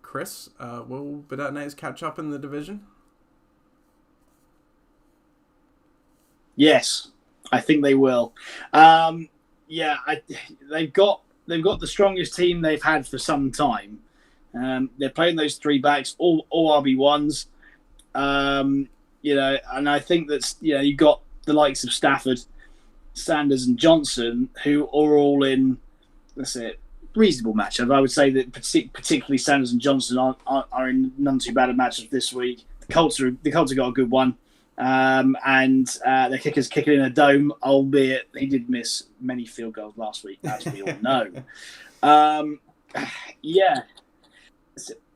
Chris, will the Detonators catch up in the division? Yes, I think they will. They've got the strongest team they've had for some time. They're playing those 3 backs, all RB1s. And I think that you've got the likes of Stafford, Sanders, and Johnson, who are all in, reasonable matchup. I would say that particularly Sanders and Johnson are in none too bad a matchup this week. The Colts have got a good one, and their kicker's kicking in a dome, albeit he did miss many field goals last week, as we all know. Yeah,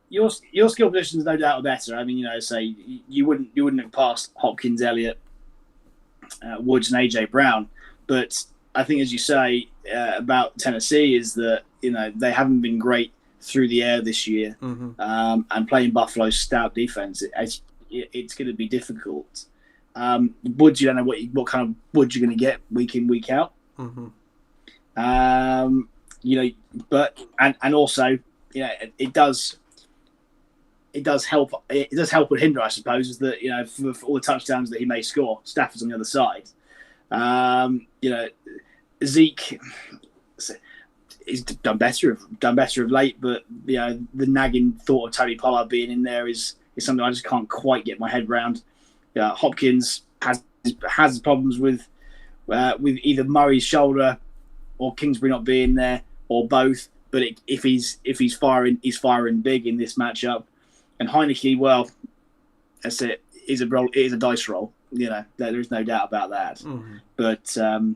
your skill positions no doubt are better. I mean, say you wouldn't have passed Hopkins, Elliott, Woods, and AJ Brown, but I think, as you say about Tennessee, is that they haven't been great through the air this year, and playing Buffalo's stout defense, it's going to be difficult. Woods, you don't know what kind of Woods you're going to get week in, week out. But also, it does help. It does help and hinder, I suppose, is that for all the touchdowns that he may score, Stafford's on the other side. Zeke he's done better of late, but the nagging thought of Tony Pollard being in there is something I just can't quite get my head around. Hopkins has problems with either Murray's shoulder or Kingsbury not being there, or both. But if he's firing, he's firing big in this matchup. And Heineke, well, that's it. It is a dice roll. There is no doubt about that. But the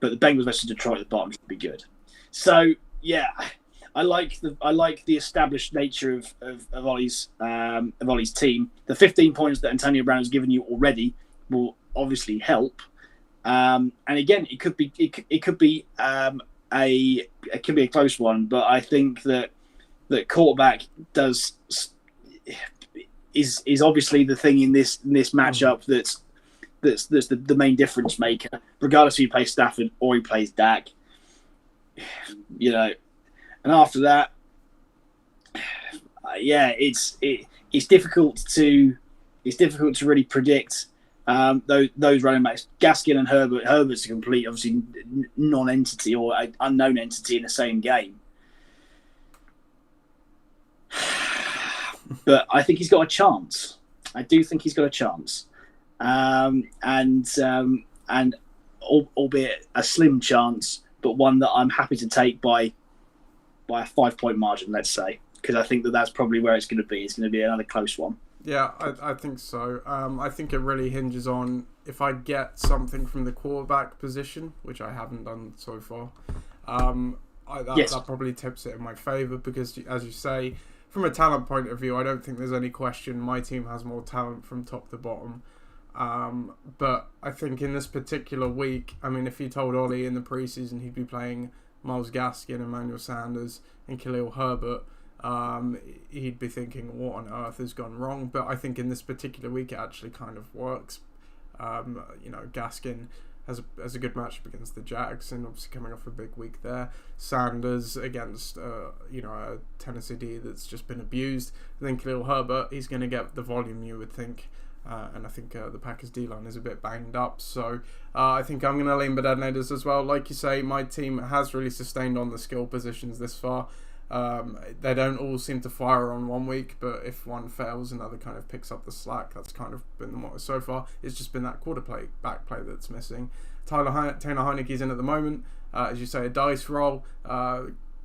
Bengals versus Detroit at the bottom should be good. So yeah, I like the established nature of Ollie's team. The 15 points that Antonio Brown has given you already will obviously help. And again, it could be a close one, but I think that quarterback is obviously the thing in this matchup that's the main difference maker, regardless if he plays Stafford or he plays Dak. And after that, it's difficult to really predict those running backs. Gaskin and Herbert. Herbert's a complete, obviously, non-entity or an unknown entity in the same game. But I think he's got a chance. I do think he's got a chance. And albeit a slim chance, but one that I'm happy to take by a 5-point margin, let's say, because I think that's probably where it's going to be. It's going to be another close one. Yeah, I think so. I think it really hinges on if I get something from the quarterback position, which I haven't done so far. That probably tips it in my favour because, as you say, from a talent point of view, I don't think there's any question my team has more talent from top to bottom. But I think in this particular week, I mean, if you told Ollie in the preseason he'd be playing Myles Gaskin, Emmanuel Sanders, and Khalil Herbert, he'd be thinking, what on earth has gone wrong? But I think in this particular week, it actually kind of works. Gaskin has a good matchup against the Jags, and obviously coming off a big week there. Sanders against a Tennessee D that's just been abused. And then Khalil Herbert, he's going to get the volume you would think. And I think the Packers D-line is a bit banged up. So I think I'm going to lean Bed-Ednators as well. Like you say, my team has really sustained on the skill positions this far. They don't all seem to fire on one week, but if one fails, another kind of picks up the slack. That's kind of been the motto so far. It's just been that back play that's missing. Taylor Heineke's in at the moment. As you say, a dice roll.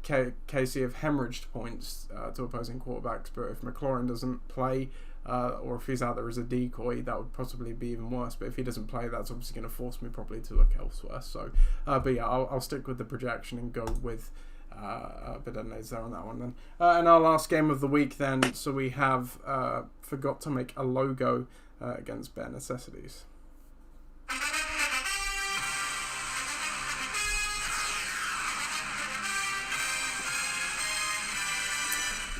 Casey have hemorrhaged points to opposing quarterbacks, but if McLaurin doesn't play, or if he's out there as a decoy, that would possibly be even worse. But if he doesn't play, that's obviously going to force me probably to look elsewhere. So, but yeah, I'll stick with the projection and go with Bed-Ednators there on that one then. And our last game of the week then, so we have forgot to make a logo against Bare Necessities.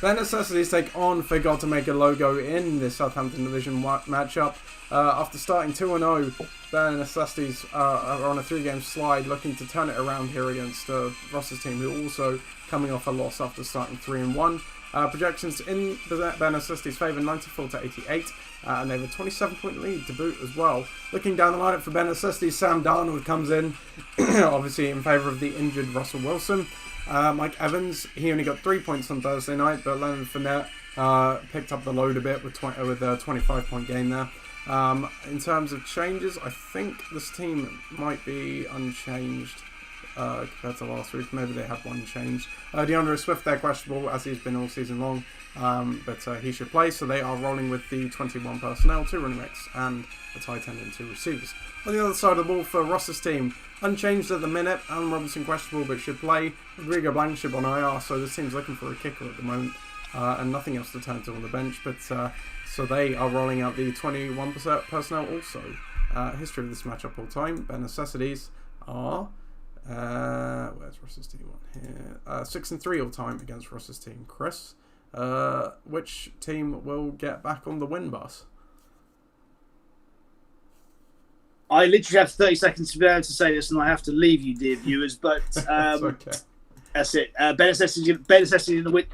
Bare Necessities take on Forgot to Make a Logo in this Southampton Division matchup. After starting 2-0, Bare Necessities are on a 3-game slide, looking to turn it around here against Ross's team, who are also coming off a loss after starting 3-1. Projections in Bare Necessities' favour, 94-88, and they have a 27-point lead to boot as well. Looking down the lineup for Bare Necessities, Sam Darnold comes in, obviously in favour of the injured Russell Wilson. Mike Evans, he only got 3 points on Thursday night, but Leonard Fournette picked up the load a bit with a 25-point game there. In terms of changes, I think this team might be unchanged compared to last week. Maybe they had one change. DeAndre Swift, they're questionable, as he's been all season long, but he should play, so they are rolling with the 21 personnel, 2 running backs, and a tight end and 2 receivers. On the other side of the ball for Ross's team, unchanged at the minute, Allen Robinson questionable but should play, Rodrigo Blankenship on IR, so this team's looking for a kicker at the moment, and nothing else to turn to on the bench, but so they are rolling out the 21 personnel also. History of this matchup all time, bare necessities are, where's Ross's team on here? 6-3 all time against Ross's team. Chris, which team will get back on the win bus? I literally have 30 seconds to be able to say this, and I have to leave you, dear viewers. But Okay. That's it. Ben Necessity's going to win.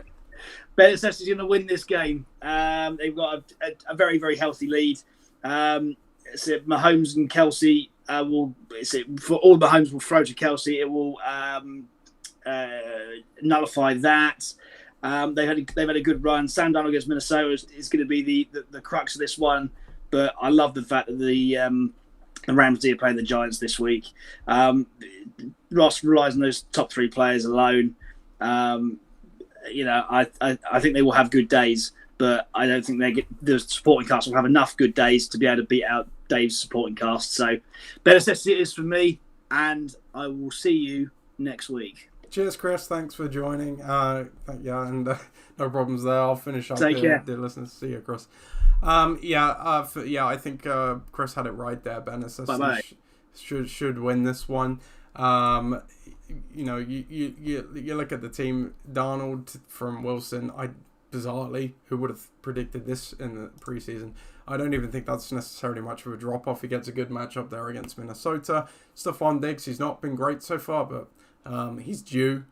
Ben Necessity's going to win this game. They've got a very, very healthy lead. Mahomes and Kelsey for all Mahomes will throw to Kelsey. It will nullify that. They've had a good run. Sam Darnold against Minnesota is going to be the crux of this one. But I love the fact that the Rams are playing the Giants this week. Ross relies on those top 3 players alone. I think they will have good days, but I don't think the supporting cast will have enough good days to be able to beat out Dave's supporting cast. So, better necessity it is for me, and I will see you next week. Cheers, Chris. Thanks for joining. No problems there. I'll finish up. Take care. Dear listeners, see you, Chris. I think Chris had it right there. Ben Necessity should win this one. You look at the team. Darnold from Wilson. Bizarrely, who would have predicted this in the preseason? I don't even think that's necessarily much of a drop off. He gets a good matchup there against Minnesota. Stephon Diggs, he's not been great so far, but he's due.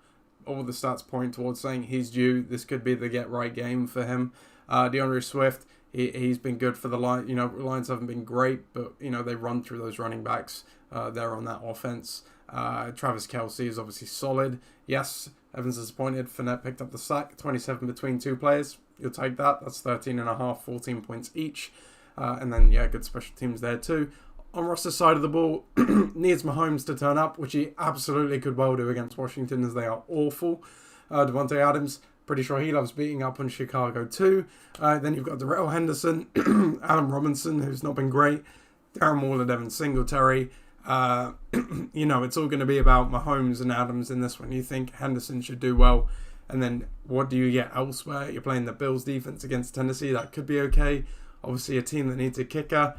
All the stats point towards saying he's due. This could be the get right game for him. DeAndre Swift, he's been good for the line. Lions haven't been great, but they run through those running backs there on that offense. Travis Kelce is obviously solid. Yes, Evans is disappointed. Fournette picked up the sack. 27 between 2 players. You'll take that. That's 13.5, 14 points each. And then, good special teams there too. On Ross's side of the ball, needs Mahomes to turn up, which he absolutely could well do against Washington, as they are awful. Devontae Adams, pretty sure he loves beating up on Chicago too. Then you've got Darrell Henderson, Allen Robinson, who's not been great. Darren Waller, Devin Singletary. It's all going to be about Mahomes and Adams in this one. You think Henderson should do well, and then what do you get elsewhere? You're playing the Bills defense against Tennessee. That could be okay. Obviously, a team that needs a kicker.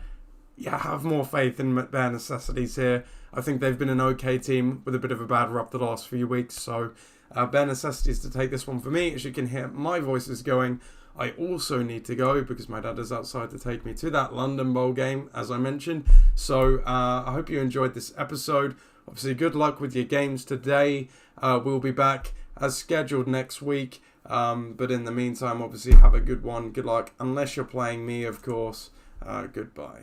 Have more faith in bare necessities here. I think they've been an okay team with a bit of a bad rep the last few weeks. So, bare necessities to take this one for me. As you can hear, my voice is going. I also need to go because my dad is outside to take me to that London Bowl game, as I mentioned. So I hope you enjoyed this episode. Obviously, good luck with your games today. We'll be back as scheduled next week. But in the meantime, obviously, have a good one. Good luck. Unless you're playing me, of course. Goodbye.